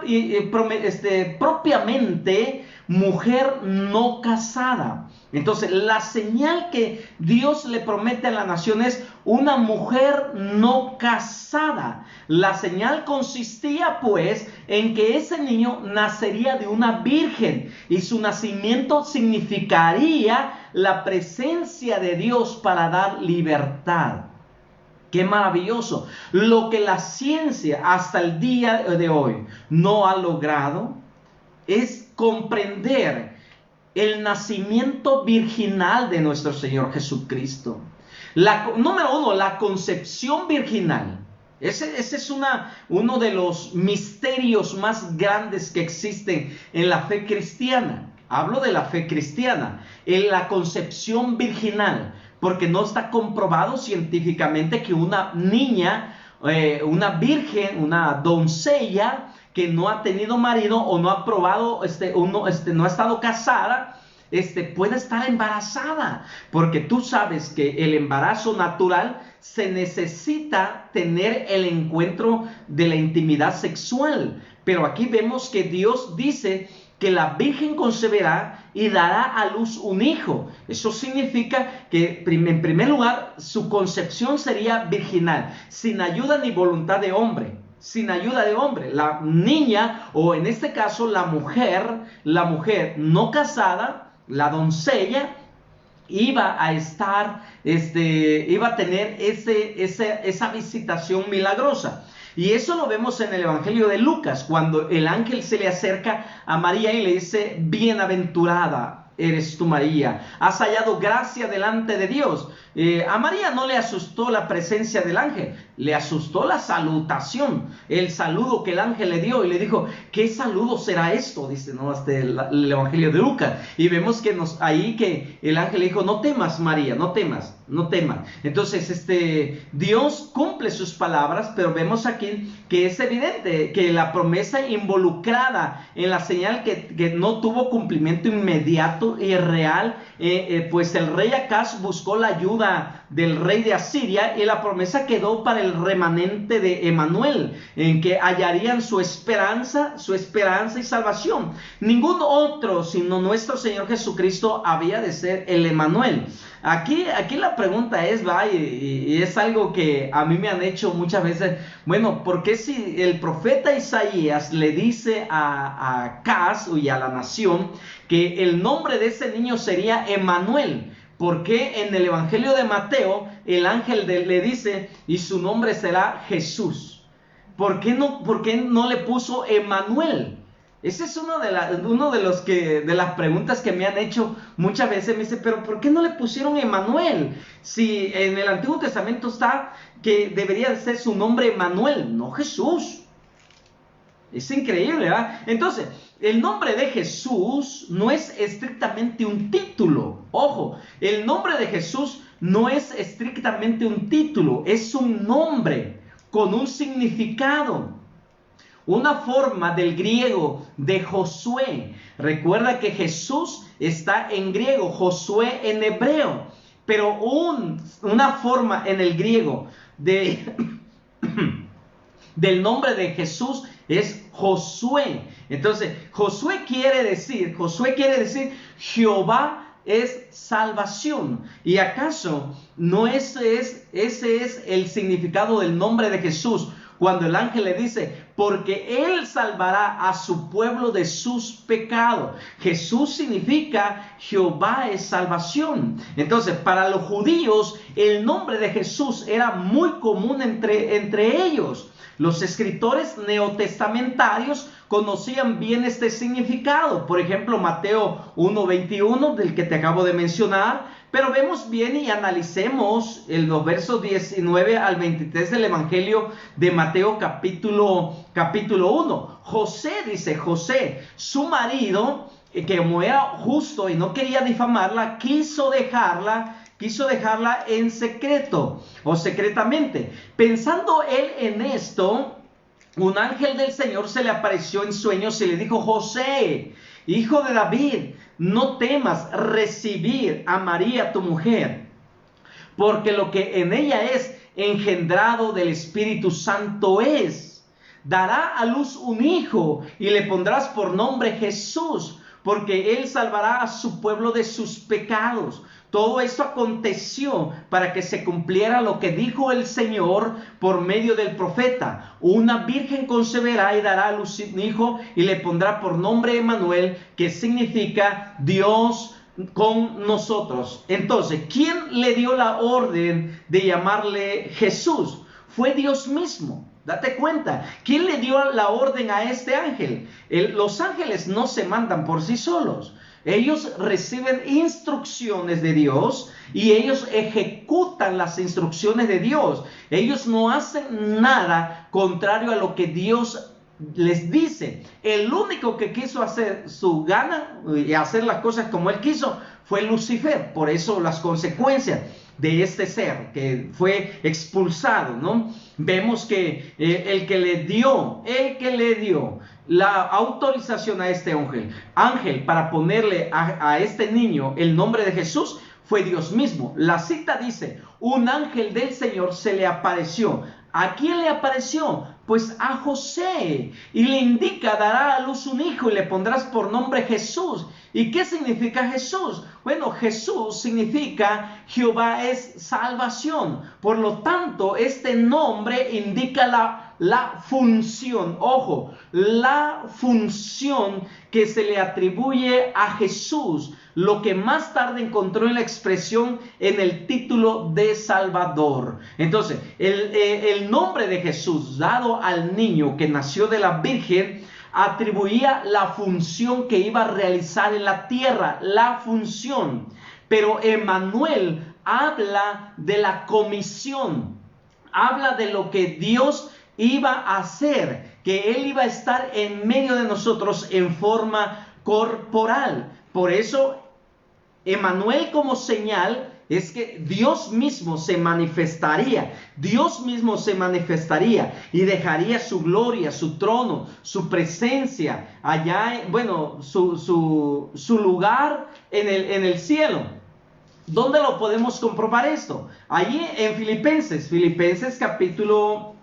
propiamente mujer no casada. Entonces, la señal que Dios le promete a la nación es una mujer no casada. La señal consistía, pues, en que ese niño nacería de una virgen y su nacimiento significaría la presencia de Dios para dar libertad. ¡Qué maravilloso! Lo que la ciencia hasta el día de hoy no ha logrado es comprender el nacimiento virginal de nuestro Señor Jesucristo. Número uno, la concepción virginal. Ese es uno de los misterios más grandes que existen en la fe cristiana. Hablo de la fe cristiana, en la concepción virginal. Porque no está comprobado científicamente que una niña, una virgen, una doncella que no ha tenido marido o no ha probado, no ha estado casada, pueda estar embarazada. Porque tú sabes que el embarazo natural se necesita tener el encuentro de la intimidad sexual. Pero aquí vemos que Dios dice que la virgen concebirá y dará a luz un hijo. Eso significa que, en primer lugar, su concepción sería virginal, sin ayuda ni voluntad de hombre. Sin ayuda de hombre. La niña, o en este caso la mujer no casada, la doncella, iba a estar, iba a tener esa visitación milagrosa. Y eso lo vemos en el Evangelio de Lucas, cuando el ángel se le acerca a María y le dice: bienaventurada, eres tú, María, has hallado gracia delante de Dios. A María no le asustó la presencia del ángel, le asustó la salutación, el saludo que el ángel le dio, y le dijo, ¿qué saludo será esto? Dice, ¿no? El Evangelio de Lucas, y vemos que ahí que el ángel le dijo, no temas, María, no temas. Entonces, Dios cumple sus palabras, pero vemos aquí que es evidente que la promesa involucrada en la señal que no tuvo cumplimiento inmediato y real, pues el rey Acaz buscó la ayuda del rey de Asiria, y la promesa quedó para el remanente de Emanuel, en que hallarían su esperanza y salvación. Ningún otro sino nuestro Señor Jesucristo había de ser el Emanuel. Aquí la pregunta es, y es algo que a mí me han hecho muchas veces, bueno, ¿por qué si el profeta Isaías le dice a Acaz y a la nación que el nombre de ese niño sería Emanuel? ¿Por qué en el Evangelio de Mateo el ángel le dice, y su nombre será Jesús? ¿Por qué no le puso Emanuel? Ese es uno de las preguntas que me han hecho muchas veces. Me dice, pero ¿por qué no le pusieron Emanuel? Si en el Antiguo Testamento está que debería ser su nombre Emanuel, no Jesús. Es increíble, ¿verdad? Entonces, el nombre de Jesús no es estrictamente un título. Ojo, el nombre de Jesús no es estrictamente un título, es un nombre con un significado. Una forma del griego de Josué. Recuerda que Jesús está en griego, Josué en hebreo. Pero una forma en el griego del nombre de Jesús es Josué. Entonces, Josué quiere decir Jehová es salvación. ¿Y acaso no ese es el significado del nombre de Jesús? Cuando el ángel le dice, porque él salvará a su pueblo de sus pecados. Jesús significa Jehová es salvación. Entonces, para los judíos, el nombre de Jesús era muy común entre ellos. Los escritores neotestamentarios conocían bien este significado. Por ejemplo, Mateo 1:21, del que te acabo de mencionar. Pero vemos bien y analicemos los versos 19 al 23 del Evangelio de Mateo capítulo 1. José, su marido, que como era justo y no quería difamarla, quiso dejarla en secreto o secretamente. Pensando él en esto, un ángel del Señor se le apareció en sueños y le dijo, José, hijo de David, no temas recibir a María tu mujer, porque lo que en ella es engendrado del Espíritu Santo es. Dará a luz un hijo y le pondrás por nombre Jesús, porque él salvará a su pueblo de sus pecados. Todo esto aconteció para que se cumpliera lo que dijo el Señor por medio del profeta. Una virgen concebirá y dará a luz un hijo y le pondrá por nombre Emanuel, que significa Dios con nosotros. Entonces, ¿quién le dio la orden de llamarle Jesús? Fue Dios mismo. Date cuenta, ¿quién le dio la orden a este ángel? Los ángeles no se mandan por sí solos. Ellos reciben instrucciones de Dios y ellos ejecutan las instrucciones de Dios. Ellos no hacen nada contrario a lo que Dios les dice. El único que quiso hacer su gana y hacer las cosas como él quiso fue Lucifer. Por eso las consecuencias de este ser que fue expulsado, ¿no? Vemos que el que le dio la autorización a este ángel para ponerle a este niño el nombre de Jesús fue Dios mismo. La cita dice, un ángel del Señor se le apareció. ¿A quién le apareció? Pues a José, y le indica, dará a luz un hijo y le pondrás por nombre Jesús. ¿Y qué significa Jesús? Bueno, Jesús significa Jehová es salvación. Por lo tanto, este nombre indica la función, ojo, la función que se le atribuye a Jesús, lo que más tarde encontró en la expresión en el título de Salvador. Entonces, el nombre de Jesús dado al niño que nació de la Virgen atribuía la función que iba a realizar en la tierra, la función. Pero Emmanuel habla de la comisión, habla de lo que Dios iba a hacer, que Él iba a estar en medio de nosotros en forma corporal. Por eso, Emmanuel como señal es que Dios mismo se manifestaría. Dios mismo se manifestaría y dejaría su gloria, su trono, su presencia allá, su lugar en el cielo. ¿Dónde lo podemos comprobar esto? Allí en Filipenses capítulo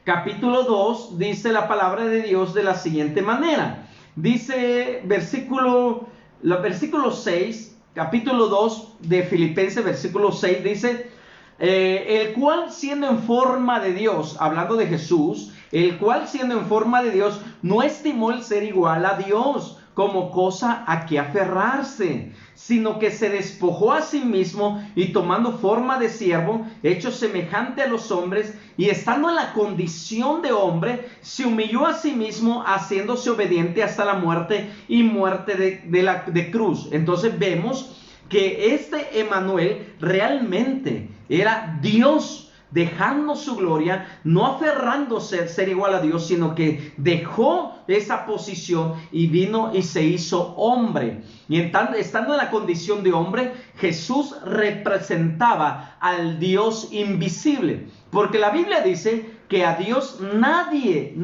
2, dice la palabra de Dios de la siguiente manera. Dice versículo 6, capítulo 2 de Filipenses, versículo 6, dice, el cual siendo en forma de Dios, hablando de Jesús, el cual siendo en forma de Dios, no estimó el ser igual a Dios como cosa a que aferrarse, sino que se despojó a sí mismo y tomando forma de siervo, hecho semejante a los hombres, y estando en la condición de hombre, se humilló a sí mismo, haciéndose obediente hasta la muerte y muerte de cruz. Entonces vemos que este Emmanuel realmente era Dios, dejando su gloria, no aferrándose a ser igual a Dios, sino que dejó esa posición y vino y se hizo hombre. Y estando en la condición de hombre, Jesús representaba al Dios invisible, porque la Biblia dice que a Dios nadie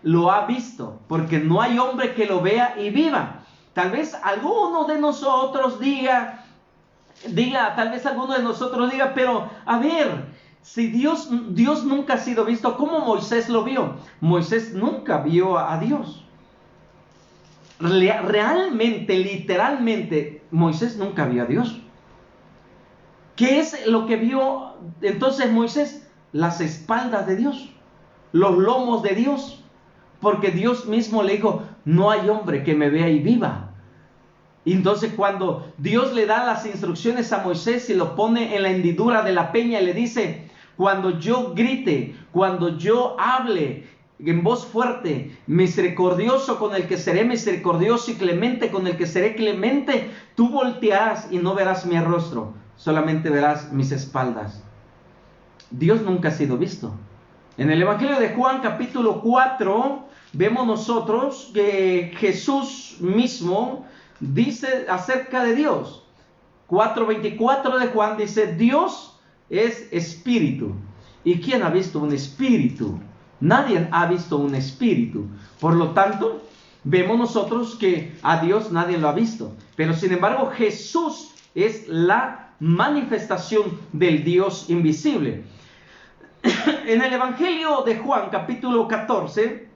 lo ha visto, porque no hay hombre que lo vea y viva. Tal vez alguno de nosotros diga, tal vez alguno de nosotros diga, pero a ver, si Dios nunca ha sido visto, ¿cómo Moisés lo vio? Moisés nunca vio a Dios. Realmente, literalmente, Moisés nunca vio a Dios. ¿Qué es lo que vio entonces Moisés? Las espaldas de Dios, los lomos de Dios, porque Dios mismo le dijo, no hay hombre que me vea y viva. Y entonces cuando Dios le da las instrucciones a Moisés y lo pone en la hendidura de la peña y le dice, cuando yo grite, cuando yo hable en voz fuerte, misericordioso con el que seré misericordioso y clemente con el que seré clemente, tú voltearás y no verás mi rostro, solamente verás mis espaldas. Dios nunca ha sido visto. En el Evangelio de Juan capítulo 4 vemos nosotros que Jesús mismo dice acerca de Dios. 4:24 de Juan dice, Dios es espíritu. ¿Y quién ha visto un espíritu? Nadie ha visto un espíritu. Por lo tanto, vemos nosotros que a Dios nadie lo ha visto. Pero sin embargo, Jesús es la manifestación del Dios invisible. En el Evangelio de Juan, capítulo 14,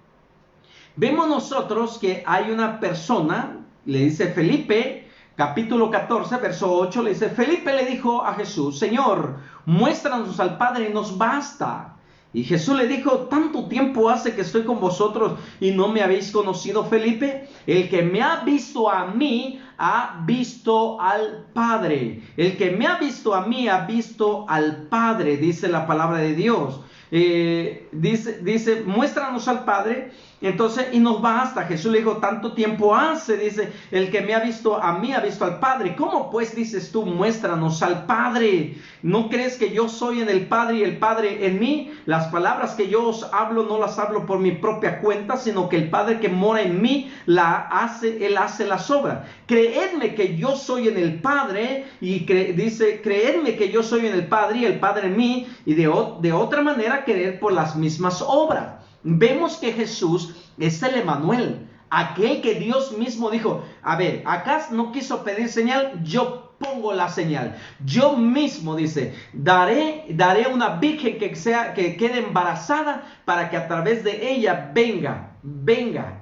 vemos nosotros que hay una persona, le dice Felipe, capítulo 14, verso 8, le dice, Felipe le dijo a Jesús, Señor, muéstranos al Padre y nos basta. Y Jesús le dijo, ¿tanto tiempo hace que estoy con vosotros y no me habéis conocido, Felipe? El que me ha visto a mí, ha visto al Padre. El que me ha visto a mí, ha visto al Padre, dice la palabra de Dios. Dice, muéstranos al Padre. Entonces, y nos basta. Jesús le dijo, tanto tiempo hace, dice, el que me ha visto a mí, ha visto al Padre. ¿Cómo pues dices tú, muéstranos al Padre? ¿No crees que yo soy en el Padre y el Padre en mí? Las palabras que yo os hablo, no las hablo por mi propia cuenta, sino que el Padre que mora en mí, Él hace las obras. Creedme que yo soy en el Padre, y dice, creedme que yo soy en el Padre y el Padre en mí, y de otra manera creer por las mismas obras. Vemos que Jesús es el Emmanuel, aquel que Dios mismo dijo, a ver, acá no quiso pedir señal, yo pongo la señal. Yo mismo, dice, daré una virgen que quede embarazada para que a través de ella venga,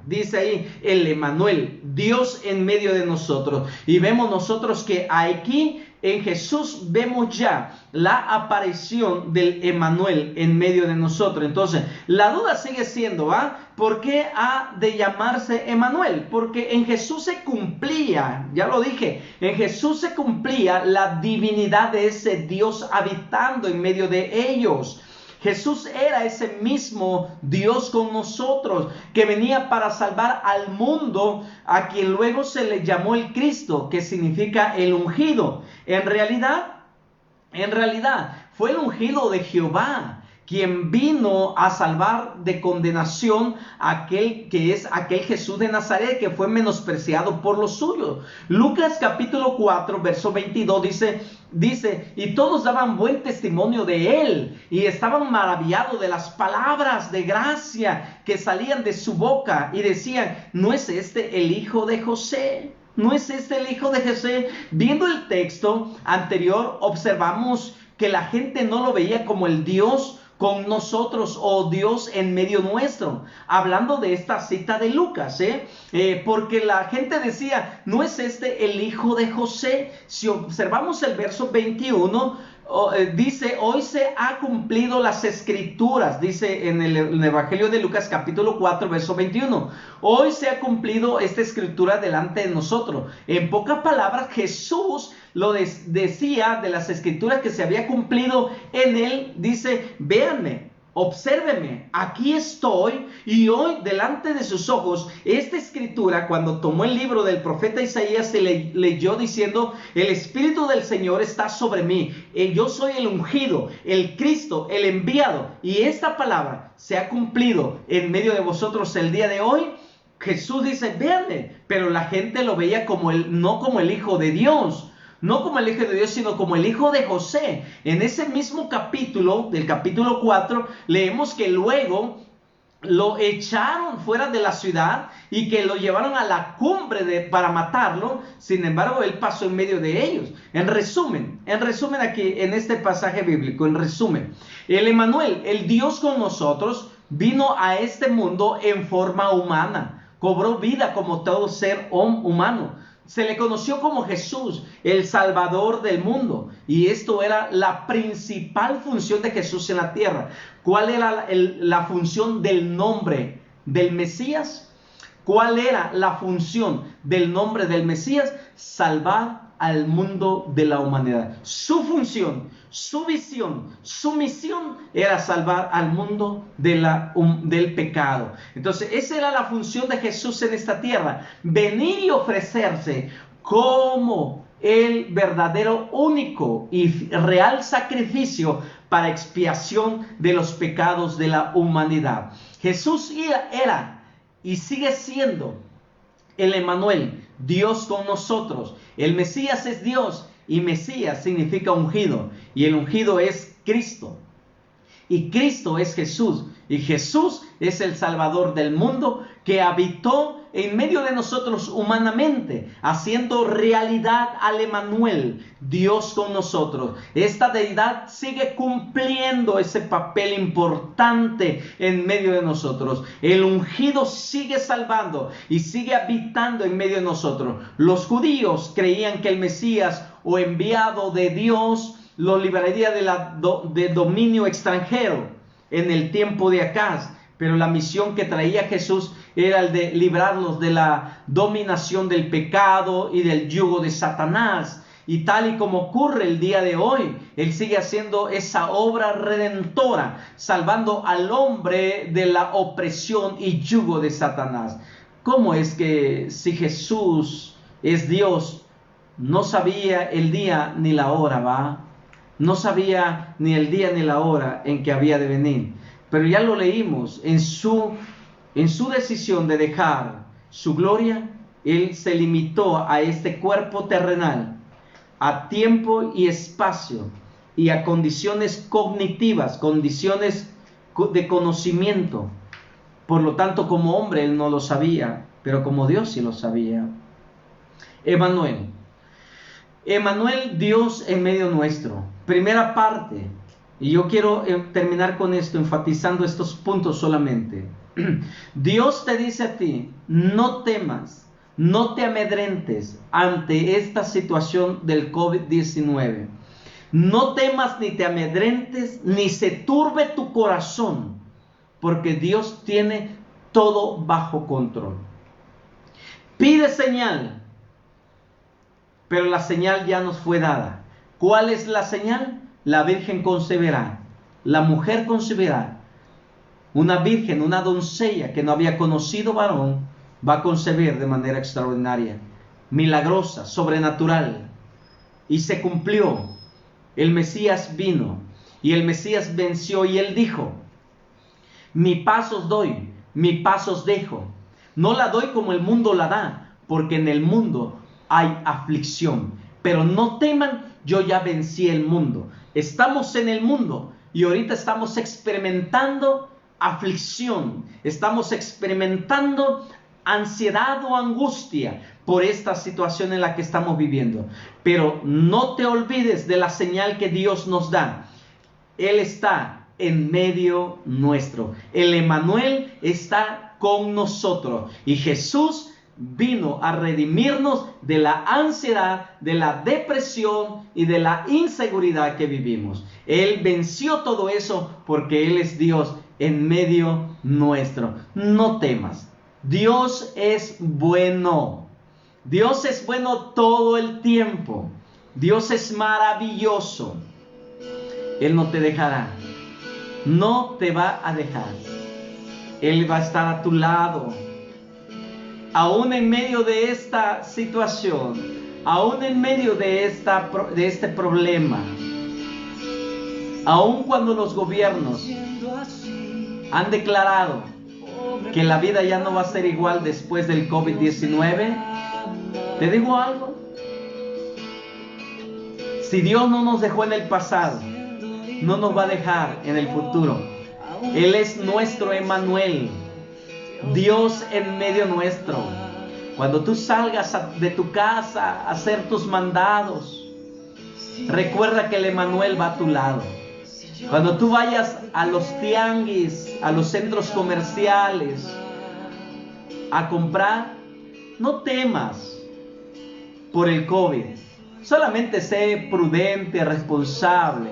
dice ahí el Emmanuel, Dios en medio de nosotros. Y vemos nosotros que aquí en Jesús vemos ya la aparición del Emmanuel en medio de nosotros. Entonces, la duda sigue siendo, ¿por qué ha de llamarse Emmanuel? Porque en Jesús se cumplía, ya lo dije, en Jesús se cumplía la divinidad de ese Dios habitando en medio de ellos. Jesús era ese mismo Dios con nosotros, que venía para salvar al mundo, a quien luego se le llamó el Cristo, que significa el ungido. En realidad, fue el ungido de Jehová, quien vino a salvar de condenación a aquel Jesús de Nazaret, que fue menospreciado por los suyos. Lucas capítulo 4, verso 22 dice, y todos daban buen testimonio de él, y estaban maravillados de las palabras de gracia que salían de su boca, y decían, ¿no es este el hijo de José? ¿No es este el hijo de José? Viendo el texto anterior, observamos que la gente no lo veía como el Dios con nosotros o Dios en medio nuestro. Hablando de esta cita de Lucas, porque la gente decía, ¿no es este el hijo de José? Si observamos el verso 21, dice, hoy se ha cumplido las escrituras, dice en el Evangelio de Lucas capítulo 4, verso 21. Hoy se ha cumplido esta escritura delante de nosotros. En pocas palabras, Jesús lo decía de las escrituras que se había cumplido en él. Dice, véanme, obsérvenme, aquí estoy, y hoy delante de sus ojos, esta escritura, cuando tomó el libro del profeta Isaías, se leyó diciendo, el Espíritu del Señor está sobre mí, yo soy el ungido, el Cristo, el enviado, y esta palabra se ha cumplido en medio de vosotros el día de hoy. Jesús dice, véanme, pero la gente lo veía no como el Hijo de Dios, no como el Hijo de Dios, sino como el Hijo de José. En ese mismo capítulo, del capítulo 4, leemos que luego lo echaron fuera de la ciudad y que lo llevaron a la cumbre para matarlo. Sin embargo, él pasó en medio de ellos. En resumen aquí, en este pasaje bíblico, el Emmanuel, el Dios con nosotros, vino a este mundo en forma humana. Cobró vida como todo ser humano. Se le conoció como Jesús, el Salvador del mundo. Y esto era la principal función de Jesús en la tierra. ¿Cuál era la función del nombre del Mesías? ¿Cuál era la función del nombre del Mesías? Salvar al mundo de la humanidad. Su función, su visión, su misión era salvar al mundo del pecado. Entonces, esa era la función de Jesús en esta tierra. Venir y ofrecerse como el verdadero, único y real sacrificio para expiación de los pecados de la humanidad. Jesús era y sigue siendo el Emmanuel, Dios con nosotros. El Mesías es Dios y Mesías significa ungido, y el ungido es Cristo, y Cristo es Jesús, y Jesús es el Salvador del mundo que habitó en medio de nosotros humanamente, haciendo realidad al Emmanuel, Dios con nosotros. Esta deidad sigue cumpliendo ese papel importante en medio de nosotros. El ungido sigue salvando y sigue habitando en medio de nosotros. Los judíos creían que el Mesías o enviado de Dios los libraría de dominio extranjero en el tiempo de Acaz, pero la misión que traía Jesús era el de librarlos de la dominación del pecado y del yugo de Satanás. Y tal y como ocurre el día de hoy, Él sigue haciendo esa obra redentora, salvando al hombre de la opresión y yugo de Satanás. ¿Cómo es que si Jesús es Dios, no sabía el día ni la hora, va? No sabía ni el día ni la hora en que había de venir. Pero ya lo leímos, en su decisión de dejar su gloria, Él se limitó a este cuerpo terrenal, a tiempo y espacio, y a condiciones cognitivas, condiciones de conocimiento. Por lo tanto, como hombre Él no lo sabía, pero como Dios sí lo sabía. Emmanuel, Dios en medio nuestro. Primera parte, y yo quiero terminar con esto, enfatizando estos puntos solamente. Dios te dice a ti, no temas, no te amedrentes ante esta situación del COVID-19. No temas ni te amedrentes, ni se turbe tu corazón, porque Dios tiene todo bajo control. Pide señal, pero la señal ya nos fue dada. ¿Cuál es la señal? La Virgen concebirá la mujer concebirá, una virgen, una doncella que no había conocido varón, va a concebir de manera extraordinaria, milagrosa, sobrenatural. Y se cumplió. El Mesías vino y el Mesías venció y él dijo: mi paz os doy, mi paz os dejo. No la doy como el mundo la da, porque en el mundo hay aflicción. Pero no teman, yo ya vencí el mundo. Estamos en el mundo y ahorita estamos experimentando aflicción. Estamos experimentando ansiedad o angustia por esta situación en la que estamos viviendo. Pero no te olvides de la señal que Dios nos da. Él está en medio nuestro. El Emmanuel está con nosotros. Y Jesús vino a redimirnos de la ansiedad, de la depresión y de la inseguridad que vivimos. Él venció todo eso porque Él es Dios en medio nuestro. No temas. Dios es bueno. Dios es bueno todo el tiempo. Dios es maravilloso. Él no te dejará. No te va a dejar. Él va a estar a tu lado. Aún en medio de esta situación, aún en medio de este problema, aún cuando los gobiernos han declarado que la vida ya no va a ser igual después del COVID-19, te digo algo. Si Dios no nos dejó en el pasado, no nos va a dejar en el futuro. Él es nuestro Emmanuel, Dios en medio nuestro. Cuando tú salgas de tu casa a hacer tus mandados, recuerda que el Emmanuel va a tu lado. Cuando tú vayas a los tianguis, a los centros comerciales, a comprar, no temas por el COVID. Solamente sé prudente, responsable.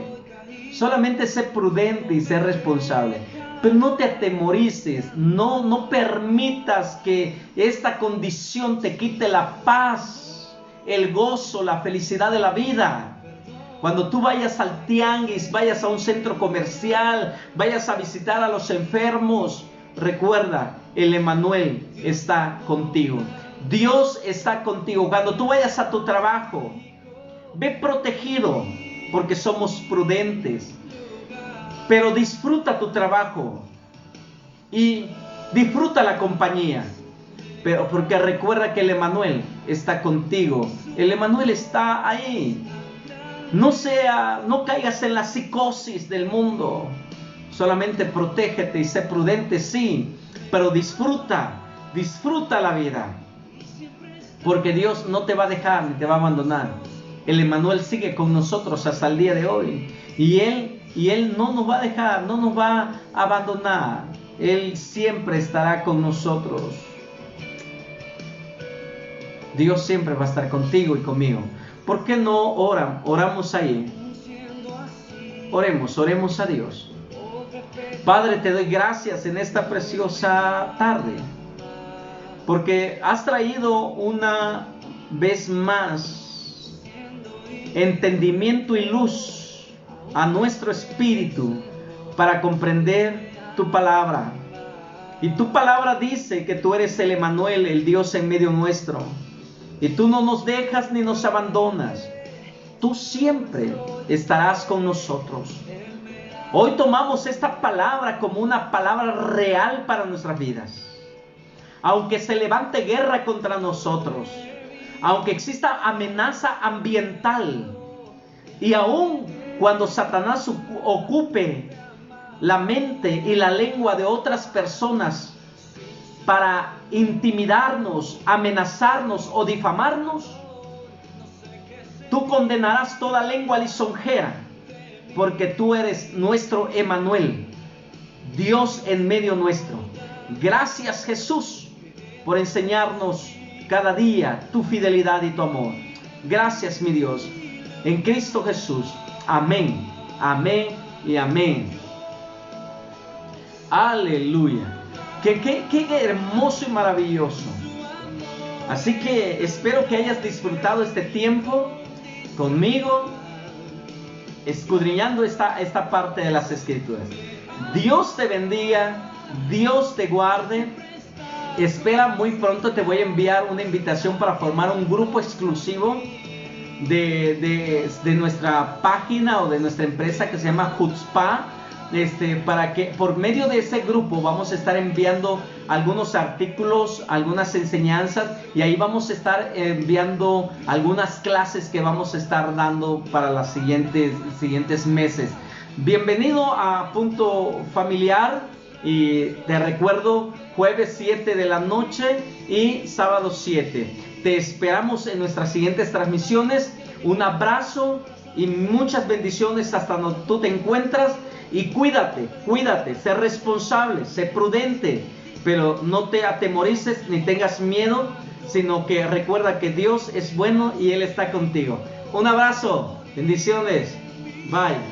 Solamente sé prudente y sé responsable. Pero no te atemorices, no permitas que esta condición te quite la paz, el gozo, la felicidad de la vida. Cuando tú vayas al tianguis, vayas a un centro comercial, vayas a visitar a los enfermos, recuerda, el Emmanuel está contigo. Dios está contigo. Cuando tú vayas a tu trabajo, ve protegido, porque somos prudentes. Pero disfruta tu trabajo y disfruta la compañía. Pero porque recuerda que el Emmanuel está contigo. El Emmanuel está ahí. No caigas en la psicosis del mundo. Solamente protégete y sé prudente, sí. Pero disfruta la vida. Porque Dios no te va a dejar ni te va a abandonar. El Emmanuel sigue con nosotros hasta el día de hoy. Y Él no nos va a dejar, no nos va a abandonar. Él siempre estará con nosotros. Dios siempre va a estar contigo y conmigo. ¿Por qué no oramos ahí? Oremos a Dios. Padre, te doy gracias en esta preciosa tarde, porque has traído una vez más entendimiento y luz a nuestro espíritu para comprender tu palabra. Y tu palabra dice que tú eres el Emmanuel, el Dios en medio nuestro. Y tú no nos dejas ni nos abandonas. Tú siempre estarás con nosotros. Hoy tomamos esta palabra como una palabra real para nuestras vidas. Aunque se levante guerra contra nosotros, aunque exista amenaza ambiental, y aun cuando Satanás ocupe la mente y la lengua de otras personas para intimidarnos, amenazarnos o difamarnos, tú condenarás toda lengua lisonjera, porque tú eres nuestro Emmanuel, Dios en medio nuestro. Gracias, Jesús, por enseñarnos cada día tu fidelidad y tu amor. Gracias, mi Dios, en Cristo Jesús. Amén, amén y amén. Aleluya. Qué hermoso y maravilloso. Así que espero que hayas disfrutado este tiempo conmigo. escudriñando esta parte de las Escrituras. Dios te bendiga, Dios te guarde. Espera, muy pronto te voy a enviar una invitación para formar un grupo exclusivo de nuestra página o de nuestra empresa que se llama Jutzpah, para que por medio de ese grupo vamos a estar enviando algunos artículos, algunas enseñanzas, y ahí vamos a estar enviando algunas clases que vamos a estar dando para los siguientes meses. Bienvenido a Punto Familiar, y te recuerdo, jueves 7 de la noche y sábado 7. Te esperamos en nuestras siguientes transmisiones. Un abrazo y muchas bendiciones hasta donde tú te encuentras. Y cuídate, sé responsable, sé prudente, pero no te atemorices ni tengas miedo, sino que recuerda que Dios es bueno y Él está contigo. Un abrazo, bendiciones, bye.